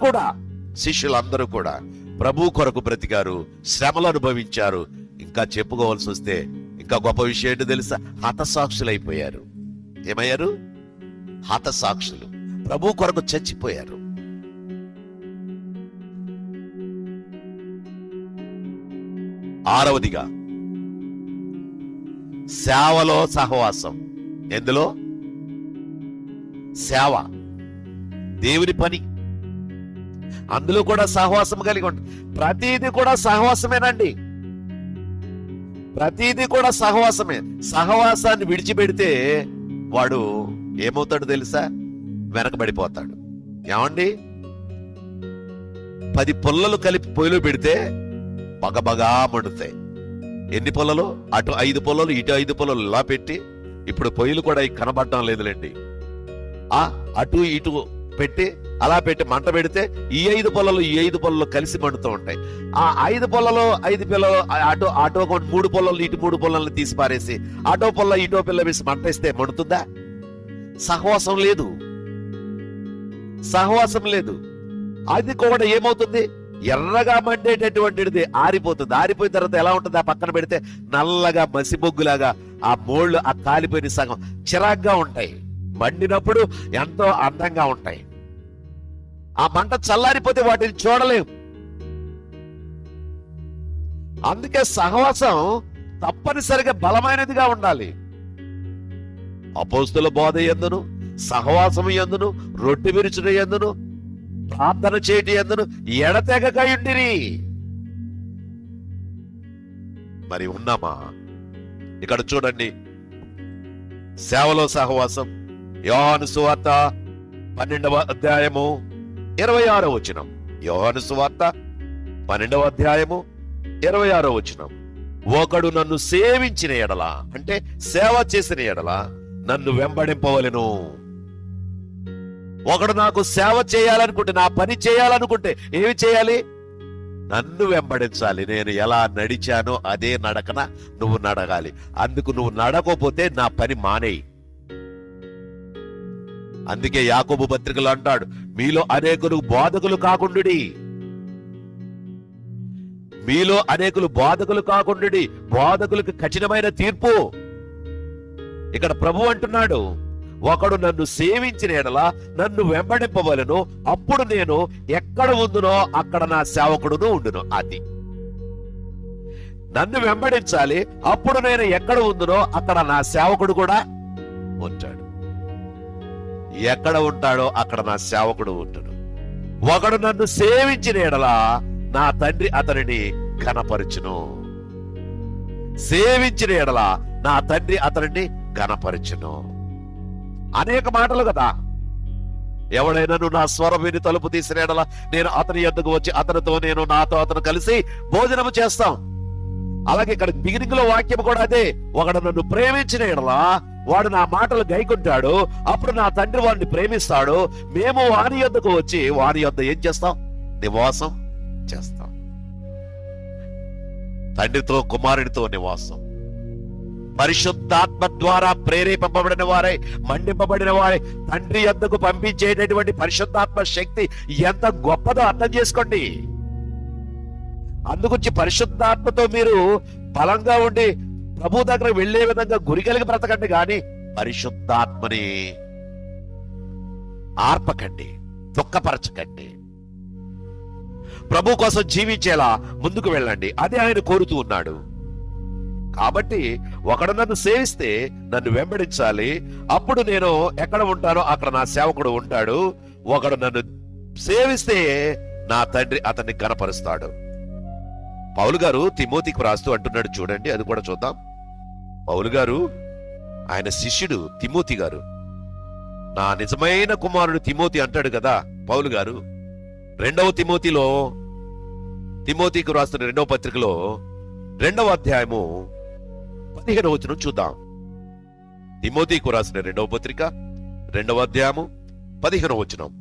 కూడా ప్రభు కొరకు బ్రతికారు, శ్రమలు అనుభవించారు. ఇంకా చెప్పుకోవాల్సి వస్తే ఇంకా గొప్ప విషయం ఏంటో తెలుసా? హతసాక్షులైపోయారు. ఏమయ్యారు? హతసాక్షులు. ప్రభు కొరకు చచ్చిపోయారు. ఆరవదిగా సేవలో సహవాసం. ఎందులో? సేవ, దేవుని పని, అందులో కూడా సహవాసం కలిగి ఉంటుంది. ప్రతిదీ కూడా సహవాసమేనండి. ప్రతిదీ కూడా సహవాసమే. సహవాసాన్ని విడిచిపెడితే వాడు ఏమవుతాడు తెలుసా? వెనకబడిపోతాడు. ఏమండి, 10 పుల్లలు కలిపి పొయ్యిలో పెడితే బగబగా మండుతాయి. ఎన్ని పుల్లలు? అటు 5 పుల్లలు, ఇటు 5 పుల్లలు ఇలా పెట్టి, ఇప్పుడు పొయ్యిలు కూడా కనబడటం లేదులేండి. అటు ఇటు పెట్టి అలా పెట్టి మంట పెడితే ఈ 5 పుల్లలు కలిసి మండుతూ ఉంటాయి. ఆ 5 పుల్లలు 5 పిల్లలు అటు 3 పుల్లలు ఇటు 3 పుల్లల్ని తీసి పారేసి అటో పుల్ల ఇటో పిల్ల వేసి మంట వేస్తే మండుతుందా? సహవాసం లేదు. సహవాసం లేదు. అది కూడా ఏమవుతుంది? ఎర్రగా మండేటటువంటిది ఆరిపోతుంది. ఆరిపోయిన తర్వాత ఎలా ఉంటుంది? ఆ పక్కన పెడితే నల్లగా మసిబొగ్గులాగా ఆ మోళ్ళు, ఆ కాలిపోయిన సగం చిరాగ్గా ఉంటాయి. మండినప్పుడు ఎంతో అందంగా ఉంటాయి. ఆ మంట చల్లారిపోతే వాటిని చూడలేం. అందుకే సహవాసం తప్పనిసరిగా బలమైనదిగా ఉండాలి. అపోస్తుల బోధ యందును, సహవాసం యందును, రొట్టె విరుచుట యందును, ప్రార్థన చేయటి యందును ఎడతెగక ఉండిరి. మరి ఉన్నామా? ఇక్కడ చూడండి, సేవలో సహవాసం. యోహాను సువార్త 12వ అధ్యాయము 26వ వచనం. యోహాను సువార్త 12వ అధ్యాయము 26వ వచనం. ఒకడు నన్ను సేవించిన ఎడల, అంటే సేవ చేసిన ఎడల, నన్ను వెంబడింపవలెను. ఒకడు నాకు సేవ చేయాలనుకుంటే, నా పని చేయాలనుకుంటే ఏమి చేయాలి? నన్ను వెంబడించాలి. నేను ఎలా నడిచానో అదే నడకన నువ్వు నడగాలి. అందుకు నువ్వు నడకపోతే నా పని మానేయి. అందుకే యాకోబు పత్రికలు అంటాడు, మీలో అనేకులు బోధకులు కాకుండుడి. మీలో అనేకులు బోధకులు కాకుండుడి. బోధకులకు కఠినమైన తీర్పు. ఇక్కడ ప్రభు అంటున్నాడు, ఒకడు నన్ను సేవించిన ఎడల నన్ను వెంబడింపవలెను, అప్పుడు నేను ఎక్కడ ఉండునో అక్కడ నా సేవకుడును ఉండును. అది నన్ను వెంబడించాలి. అప్పుడు నేను ఎక్కడ ఉండునో అక్కడ నా సేవకుడు కూడా ఉంటాడు. ఎక్కడ ఉంటాడో అక్కడ నా సేవకుడు ఉంటాడు. ఒకడు నన్ను సేవించిన ఎడల నా తండ్రి అతనిని ఘనపరచును. సేవించిన ఎడల నా తండ్రి అతనిని ఘనపరచును. అనేక మాటలు కదా. ఎవడైనా నా స్వరం విని తలుపు తీసిన ఎడల నేను అతని యొద్దకు వచ్చి అతనితో, నేను నాతో అతను కలిసి భోజనము చేస్తాం. అలాగే ఇక్కడ బిగినింగ్ లో వాక్యం కూడా అదే. ఒకడు నన్ను ప్రేమించిన ఎడల వాడు నా మాటలు గైకుంటాడు, అప్పుడు నా తండ్రి వాడిని ప్రేమిస్తాడు. మేము వాని యొద్దకు వచ్చి వాని యొద్ద ఏం చేస్తాం? నివాసం చేస్తాం. తండ్రితో కుమారుడితో నివాసం. పరిశుద్ధాత్మ ద్వారా ప్రేరేపింపబడిన వారై, మండింపబడిన వారై తండ్రి యొద్దకు పంపించేటటువంటి పరిశుద్ధాత్మ శక్తి ఎంత గొప్పదో అర్థం చేసుకోండి. అందుకొచ్చి పరిశుద్ధాత్మతో మీరు బలంగా ఉండి ప్రభు దగ్గర వెళ్లే విధంగా గురి కలిగి బ్రతకండి. గాని పరిశుద్ధాత్మని ఆర్పకండి, దుఃఖపరచకండి. ప్రభు కోసం జీవించేలా ముందుకు వెళ్ళండి. అదే ఆయన కోరుతూ ఉన్నాడు. కాబట్టి ఒకడు నన్ను సేవిస్తే నన్ను వెంబడించాలి. అప్పుడు నేను ఎక్కడ ఉంటానో అక్కడ నా సేవకుడు ఉంటాడు. ఒకడు నన్ను సేవిస్తే నా తండ్రి అతన్ని ఘనపరుస్తాడు. పౌలు గారు తిమోతికి రాస్తూ అంటున్నాడు చూడండి, అది కూడా చూద్దాం. పౌలు గారు ఆయన శిష్యుడు తిమోతి గారు, నా నిజమైన కుమారుడు తిమోతి అంటాడు కదా పౌలు గారు. 2వ తిమోతిలో, తిమోతికి రాస్తున్న 2వ పత్రికలో 2వ అధ్యాయము 15వ వచనం చూద్దాం. తిమోతికి రాసిన 2వ పత్రిక 2వ అధ్యాయము 15వ వచనం.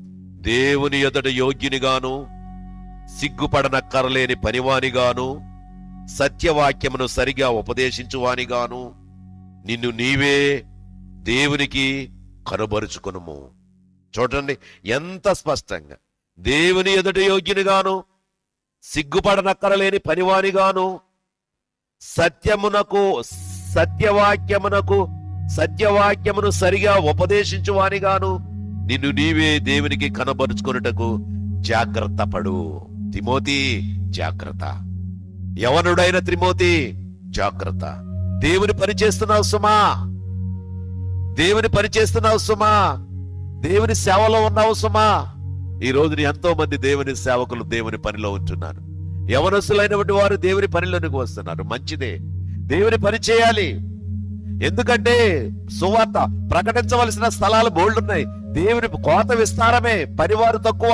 దేవుని ఎదుట యోగ్యునిగాను, సిగ్గుపడనక్కరలేని పనివానిగాను, సత్యవాక్యమును సరిగా ఉపదేశించువానిగాను నిన్ను నీవే దేవునికి కనబరుచుకొనుము. చూడండి ఎంత స్పష్టంగా, దేవుని ఎదుట యోగ్యునిగాను, సిగ్గుపడనక్కరలేని పనివానిగాను, సత్యవాక్యమును సరిగా ఉపదేశించువానిగాను నిన్ను నీవే దేవునికి కనబరుచుకొనుటకు జాగ్రత్త పడు. తిమోతి జాగ్రత్త. యవనుడైన తిమోతి జాగ్రత్త. దేవుని పని చేస్తున్నావు సుమా, దేవుని పని చేస్తున్నావు సుమా, దేవుని సేవలో ఉన్నావు సుమా. ఈ రోజున ఎంతో మంది దేవుని సేవకులు దేవుని పనిలో ఉంటున్నారు. యవనస్తులైనటువంటి వారు దేవుని పనిలోనికి వస్తున్నారు. మంచిదే, దేవుని పని చేయాలి. ఎందుకంటే సువార్త ప్రకటించవలసిన స్థలాలు బోల్డున్నాయి. దేవుని కోత విస్తారమే, పనివారు తక్కువ.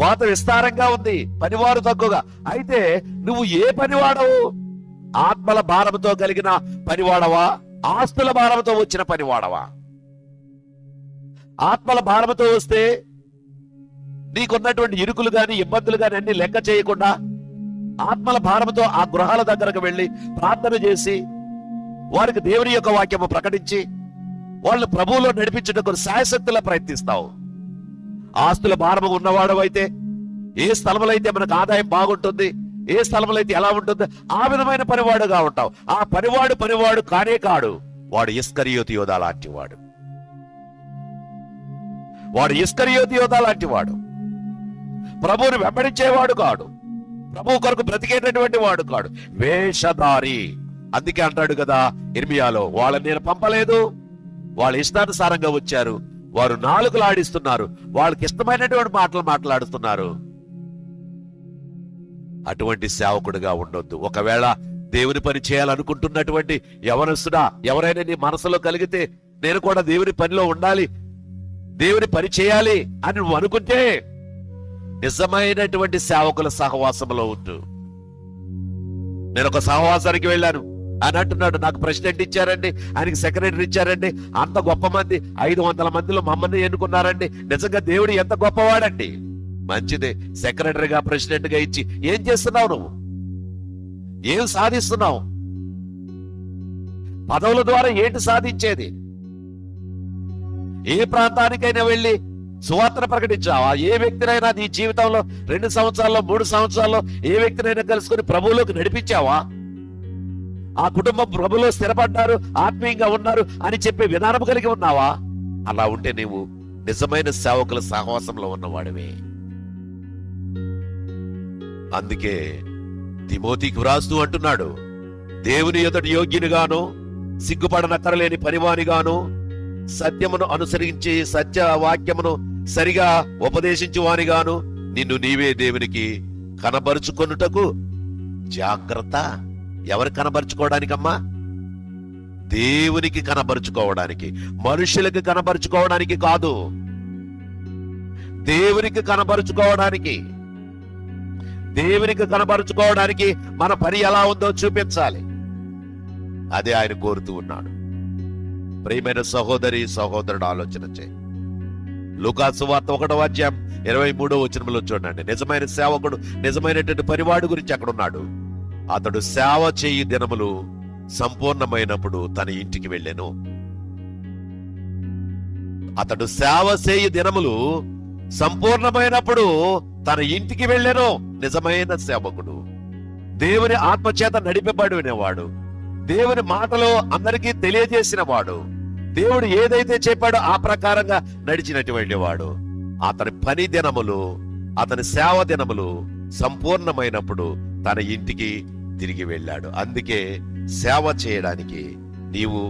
కోత విస్తారంగా ఉంది, పనివారు తక్కువగా. అయితే నువ్వు ఏ పనివాడవు? ఆత్మల భారంతో కలిగిన పనివాడవా, ఆస్తుల భారంతో వచ్చిన పనివాడవా? ఆత్మల భారంతో వస్తే నీకున్నటువంటి ఇరుకులు గాని ఇబ్బందులు గాని అన్ని లెక్క చేయకుండా ఆత్మల భారంతో ఆ గృహాల దగ్గరకు వెళ్లి ప్రార్థన చేసి వారికి దేవుని యొక్క వాక్యము ప్రకటించి వాళ్ళు ప్రభువులో నడిపించుటకు శాయశక్తులా ప్రయత్నిస్తావు. ఆస్తుల భారము ఉన్నవాడు అయితే, ఏ స్థలంలో అయితే మనకు ఆదాయం బాగుంటుంది, ఏ స్థలంలో అయితే ఎలా ఉంటుంది, ఆ విధమైన పనివాడుగా ఉంటావు. ఆ పనివాడు కానే కాడు. వాడు ఇస్కరియోతు యోధా లాంటి వాడు. ఇస్కరియోతు యోధా లాంటి వాడు. ప్రభువుని వెంబడించేవాడు కాడు, ప్రభు కొరకు బ్రతికేటటువంటి వాడు కాడు, వేషధారి. అందుకే అంటాడు కదా ఇర్మియాలో, వాళ్ళని నేను పంపలేదు, వాళ్ళ ఇష్టానుసారంగా వచ్చారు, వారు నాలుకలు ఆడిస్తున్నారు, వాళ్ళకి ఇష్టమైనటువంటి మాటలు మాట్లాడుతున్నారు. అటువంటి సేవకుడిగా ఉండొద్దు. ఒకవేళ దేవుని పని చేయాలనుకుంటున్నటువంటి యవనస్తుడా, ఎవరైనా నీ మనసులో కలిగితే నేను కూడా దేవుని పనిలో ఉండాలి, దేవుని పని చేయాలి అని నువ్వు అనుకుంటే నిజమైనటువంటి సేవకుల సహవాసంలో ఉండు. నేను ఒక సహవాసానికి వెళ్ళాను, అని అంటున్నాడు. నాకు ప్రెసిడెంట్ ఇచ్చారండి, ఆయనకి సెక్రటరీ ఇచ్చారండి, అంత గొప్ప మంది 500 మందిలో మమ్మల్ని ఎన్నుకున్నారండి. నిజంగా దేవుడు ఎంత గొప్పవాడండి. మంచిదే, సెక్రటరీగా ప్రెసిడెంట్ గా ఇచ్చి ఏం చేస్తున్నావు నువ్వు? ఏం సాధిస్తున్నావు? పదవుల ద్వారా ఏంటి సాధించేది? ఏ ప్రాంతానికైనా వెళ్ళి సువార్తను ప్రకటించావా? ఏ వ్యక్తినైనా నీ జీవితంలో 2 సంవత్సరాల్లో 3 సంవత్సరాల్లో ఏ వ్యక్తినైనా కలుసుకుని ప్రభువులోకి నడిపించావా? ఆ కుటుంబం ప్రభులో స్థిరపడ్డారు, ఆత్మీయంగా ఉన్నారు అని చెప్పే విధానం కలిగి ఉన్నావా? అలా ఉంటే నీవు నిజమైన సేవకుల సహవాసంలో ఉన్నవాడివే. అందుకే తిమోతికి వ్రాస్తూ అంటున్నాడు, దేవుని ఎదుట యోగ్యునిగాను, సిగ్గుపడనక్కరలేని పనివానిగాను, సత్యమును అనుసరించి సత్యవాక్యమును సరిగా ఉపదేశించువానిగాను నిన్ను నీవే దేవునికి కనబరుచుకొనుటకు జాగ్రత్త. ఎవరు కనబరుచుకోవడానికమ్మా? దేవునికి కనబరుచుకోవడానికి, మనుషులకు కనబరుచుకోవడానికి కాదు, దేవునికి కనబరుచుకోవడానికి. దేవునికి కనబరుచుకోవడానికి మన పని ఎలా ఉందో చూపించాలి. అదే ఆయన కోరుతూ ఉన్నాడు. ప్రియమైన సహోదరి సహోదరుడు, ఆలోచన చేయి. లూకా సువార్త 1వ అధ్యాయం 23వ వచనంలో చూడండి. నిజమైన సేవకుడు, నిజమైనటువంటి పనివాడు గురించి అక్కడ ఉన్నాడు. అతడు సేవ చేయి దినములు సంపూర్ణమైనప్పుడు తన ఇంటికి వెళ్ళెను. అతడు సేవ చేయి దినములు సంపూర్ణమైనప్పుడు తన ఇంటికి వెళ్ళెను. నిజమైన సేవకుడు, దేవుని ఆత్మచేత నడిపబడినవాడు, దేవుని మాటలో అందరికీ తెలియజేసిన వాడు, దేవుడు ఏదైతే చెప్పాడో ఆ ప్రకారంగా నడిచినటువంటి వాడు. అతని పని దినములు, అతని సేవ దినములు సంపూర్ణమైనప్పుడు తన ఇంటికి తిరిగి వెళ్ళాడు. అందుకే సేవ చేయడానికి నీవు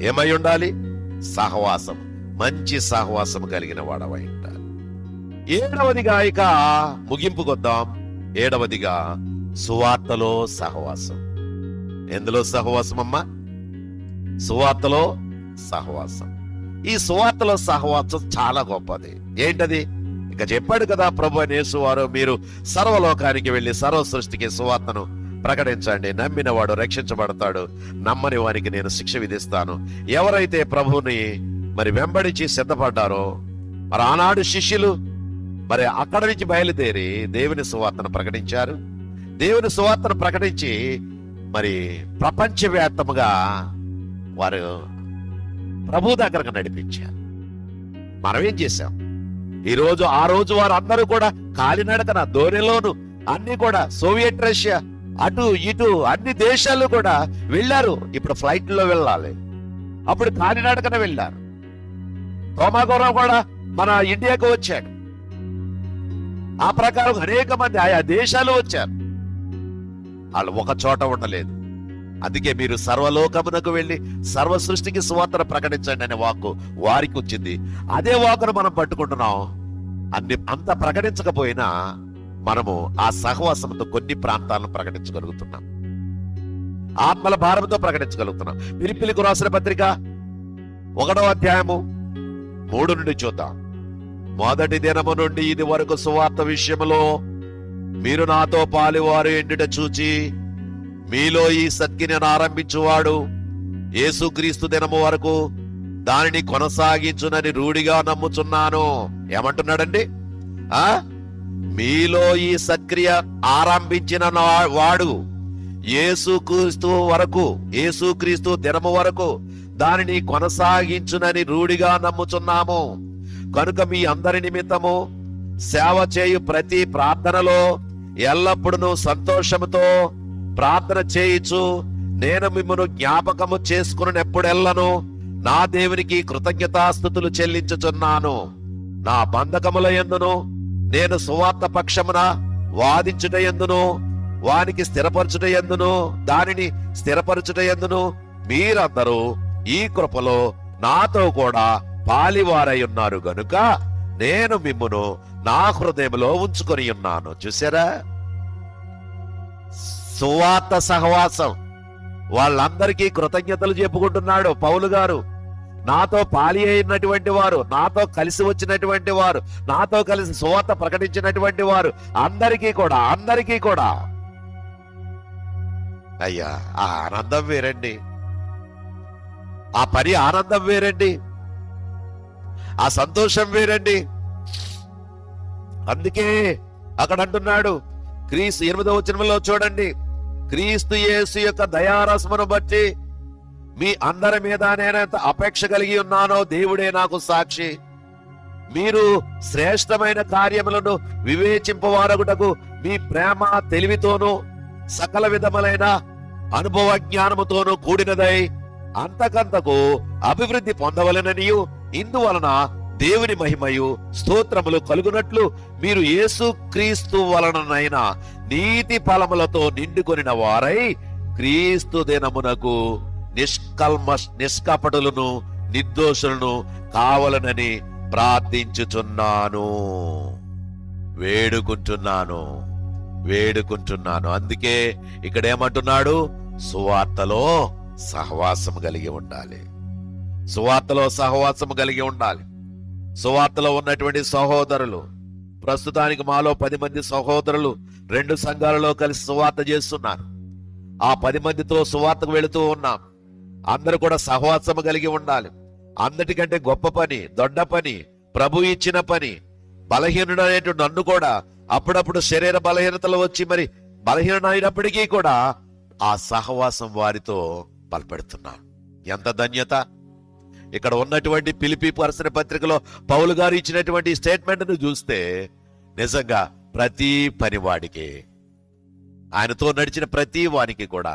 ఏమై ఉండాలి? సహవాసం, మంచి సహవాసం కలిగిన వాడవై ఉండాలి. ఏడవదిగా ఇక ముగింపుకొద్దాం. ఏడవదిగా సువార్తలో సహవాసం. ఎందులో సహవాసం అమ్మా? సువార్తలో సహవాసం. ఈ సువార్తలో సహవాసం చాలా గొప్పది. ఏంటది? ఇక చెప్పాడు కదా ప్రభు యేసు వారు, మీరు సర్వలోకానికి వెళ్లి సర్వ సృష్టికి సువార్తను ప్రకటించండి, నమ్మిన వాడు రక్షించబడతాడు, నమ్మని వారికి నేను శిక్ష విధిస్తాను. ఎవరైతే ప్రభుని మరి వెంబడించి సిద్ధపడ్డారో, మరి ఆనాడు శిష్యులు మరి అక్కడి నుంచి బయలుదేరి దేవుని సువార్తను ప్రకటించారు. దేవుని సువార్తను ప్రకటించి మరి ప్రపంచవ్యాప్తముగా వారు ప్రభు దగ్గరకు నడిపించారు. మనం ఏం చేశాం? ఆ రోజు వారు అందరూ కూడా కాలినడకన ధోనిలోను అన్ని కూడా సోవియట్ రష్యా అటు ఇటు అన్ని దేశాలు కూడా వెళ్ళారు. ఇప్పుడు ఫ్లైట్ లో వెళ్ళాలి, అప్పుడు కాలినడకన వెళ్ళారు. తోమాగౌరవ్ కూడా మన ఇండియాకు వచ్చాడు. ఆ ప్రకారం అనేక మంది ఆయా దేశాలు వచ్చారు. వాళ్ళు ఒక చోట ఉండలేదు. అందుకే మీరు సర్వలోకమునకు వెళ్ళి సర్వ సృష్టికి సువార్తను ప్రకటించండి అనే వాక్కు వారికి వచ్చింది. అదే వాక్కును మనం పట్టుకుంటున్నాం. అంత ప్రకటించకపోయినా మనము ఆ సహవాసంతో కొన్ని ప్రాంతాలను ప్రకటించగలుగుతున్నాం. ఆత్మల భారంతో ప్రకటించగలుగుతున్నాం. ఫిలిప్పీయులకు రాసిన పత్రిక 1వ అధ్యాయము 3 నుండి చూద్దాం. మొదటి దినము నుండి ఇది వరకు సువార్త విషయములో మీరు నాతో పాలువారు ఎండుట చూచి మీలో ఈ సద్గిని ఆరంభించువాడు యేసుక్రీస్తు దినము వరకు దానిని కొనసాగించునని రూఢిగా నమ్ముచున్నాను. ఏమంటున్నాడండి? మీలో ఈ సక్రియ ఆరంభించిన వాడు యేసుక్రీస్తు దినము వరకు దానిని కొనసాగించునని రూఢిగా నమ్ముచున్నాము. కనుక మీ అందరి నిమిత్తము సేవ చేయు ప్రతి ప్రార్థనలో ఎల్లప్పుడూ సంతోషముతో ప్రార్థన చేయుచు నేను మిమ్మను జ్ఞాపకము చేసుకున్నెప్పుడెల్లను నా దేవునికి కృతజ్ఞతాస్తుతులు చెల్లించుచున్నాను. నా బంధకముల యందును నేను సువార్త పక్షమున వాదించుట యందును వానికి స్థిరపరచుట యందును దానిని స్థిరపరచుట యందును మీరందరూ ఈ కృపలో నాతో కూడా పాలివారై ఉన్నారు గనుక నేను మిమ్మును నా హృదయంలో ఉంచుకొని ఉన్నాను. చూసారా? సువార్త సహవాసం. వాళ్ళందరికీ కృతజ్ఞతలు చెప్పుకుంటున్నాడు పౌలు గారు. నాతో పాలి అయినటువంటి వారు, నాతో కలిసి వచ్చినటువంటి వారు, నాతో కలిసి సువార్త ప్రకటించినటువంటి వారు అందరికీ కూడా అయ్యా ఆ ఆనందం వేరండి, ఆ పని ఆనందం వేరండి, ఆ సంతోషం వేరండి. అందుకే అక్కడ అంటున్నాడు క్రీస్తు 8వ వచనంలో చూడండి, క్రీస్తు యేసు యొక్క దయారసమును బట్టి మీ అందరి మీద నేనెంత అపేక్ష కలిగి ఉన్నానో దేవుడే నాకు సాక్షి. మీరు శ్రేష్టమైన కార్యములను వివేచింపవారగుటకు మీ ప్రేమ తెలివితోనూ సకల విధములైన అనుభవ జ్ఞానముతోనూ కూడినదై అంతకంతకు అభివృద్ధి పొందవలెననియు ఇందువలన దేవుని మహిమయు స్తోత్రములు కలుగునట్లు మీరు యేసుక్రీస్తు వలననైన నీతి ఫలములతో నిండుకొనిన వారై క్రీస్తు దినమునకు నిష్కపటులను నిర్దోషులను కావాలనని ప్రార్థించుచున్నాను, వేడుకుంటున్నాను. అందుకే ఇక్కడ ఏమంటున్నాడు? సువార్తలో సహవాసం కలిగి ఉండాలి. సువార్తలో సహవాసం కలిగి ఉండాలి. సువార్తలో ఉన్నటువంటి సహోదరులు, ప్రస్తుతానికి మాలో 10 మంది సహోదరులు 2 సంఘాలలో కలిసి సువార్త చేస్తున్నారు. ఆ 10 మందితో సువార్తకు వెళుతూ ఉన్నాం. అందరూ కూడా సహవాసం కలిగి ఉండాలి. అందటికంటే గొప్ప పని, దొడ్డ పని, ప్రభు ఇచ్చిన పని. బలహీనుడు అనేటువంటి నన్ను కూడా అప్పుడప్పుడు శరీర బలహీనతలు వచ్చి మరి బలహీనమైనప్పటికీ కూడా ఆ సహవాసం వారితో బలపెడుతున్నాను. ఎంత ధన్యత! ఇక్కడ ఉన్నటువంటి ఫిలిప్పీ రాసిన పత్రికలో పౌలు గారు ఇచ్చినటువంటి స్టేట్మెంట్ ను చూస్తే నిజంగా ప్రతి పనివాడికి, ఆయనతో నడిచిన ప్రతి వానికి కూడా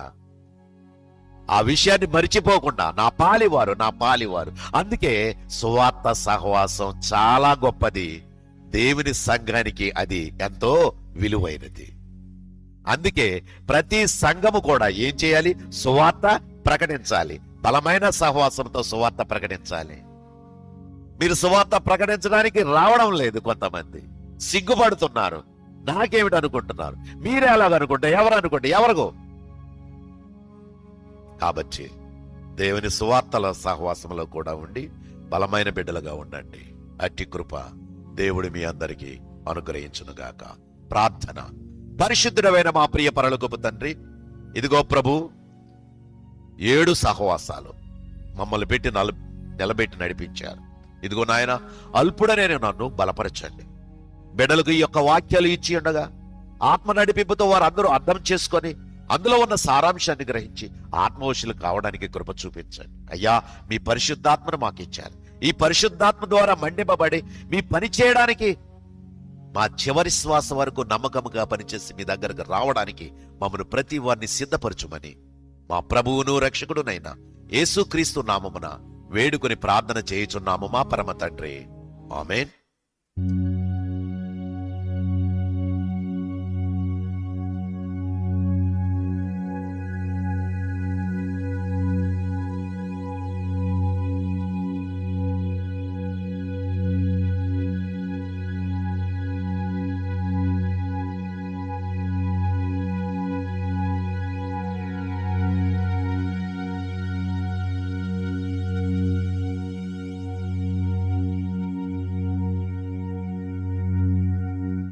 ఆ విషయాన్ని మరిచిపోకుండా నా పాలివారు. అందుకే సువార్త సహవాసం చాలా గొప్పది. దేవుని సంఘానికి అది ఎంతో విలువైనది. అందుకే ప్రతి సంఘము కూడా ఏం చేయాలి? సువార్త ప్రకటించాలి. బలమైన సహవాసంతో సువార్త ప్రకటించాలి. మీరు సువార్త ప్రకటించడానికి రావడం లేదు కొంతమంది. సిగ్గుపడుతున్నారు. నాకేమిటి అనుకుంటున్నారు, మీరే అలాగనుకుంటే ఎవరిగో. కాబట్టి దేవుని సువార్తల సహవాసంలో కూడా ఉండి బలమైన బిడ్డలుగా ఉండండి. అట్టి కృప దేవుడు మీ అందరికీ అనుగ్రహించునుగాక. ప్రార్థన. పరిశుద్ధుడమైన మా ప్రియ పరలోకపు తండ్రి, ఇదిగో ప్రభు, 7 సహవాసాలు మమ్మల్ని పెట్టి నిలబెట్టి నడిపించారు. ఇదిగో నాయన, అల్పుడనే నన్ను బలపరచండి. బిడ్డలకు ఈ యొక్క వాక్యాలు ఇచ్చి ఉండగా ఆత్మ నడిపింపుతో వారు అందరూ అర్థం చేసుకొని అందులో ఉన్న సారాంశాన్ని గ్రహించి ఆత్మవశులు కావడానికి కృప చూపించండి. అయ్యా, మీ పరిశుద్ధాత్మను మాకు ఇచ్చారు. ఈ పరిశుద్ధాత్మ ద్వారా మండింపబడి మీ పని చేయడానికి, మా చివరి శ్వాస వరకు నమ్మకముగా పనిచేసి మీ దగ్గరకు రావడానికి మమ్మల్ని ప్రతి వారిని సిద్ధపరచుమని మా ప్రభువును రక్షకుడునైన యేసుక్రీస్తు నామమున వేడుకొని ప్రార్థన చేయుచున్నాము మా పరమ తండ్రి. ఆమేన్.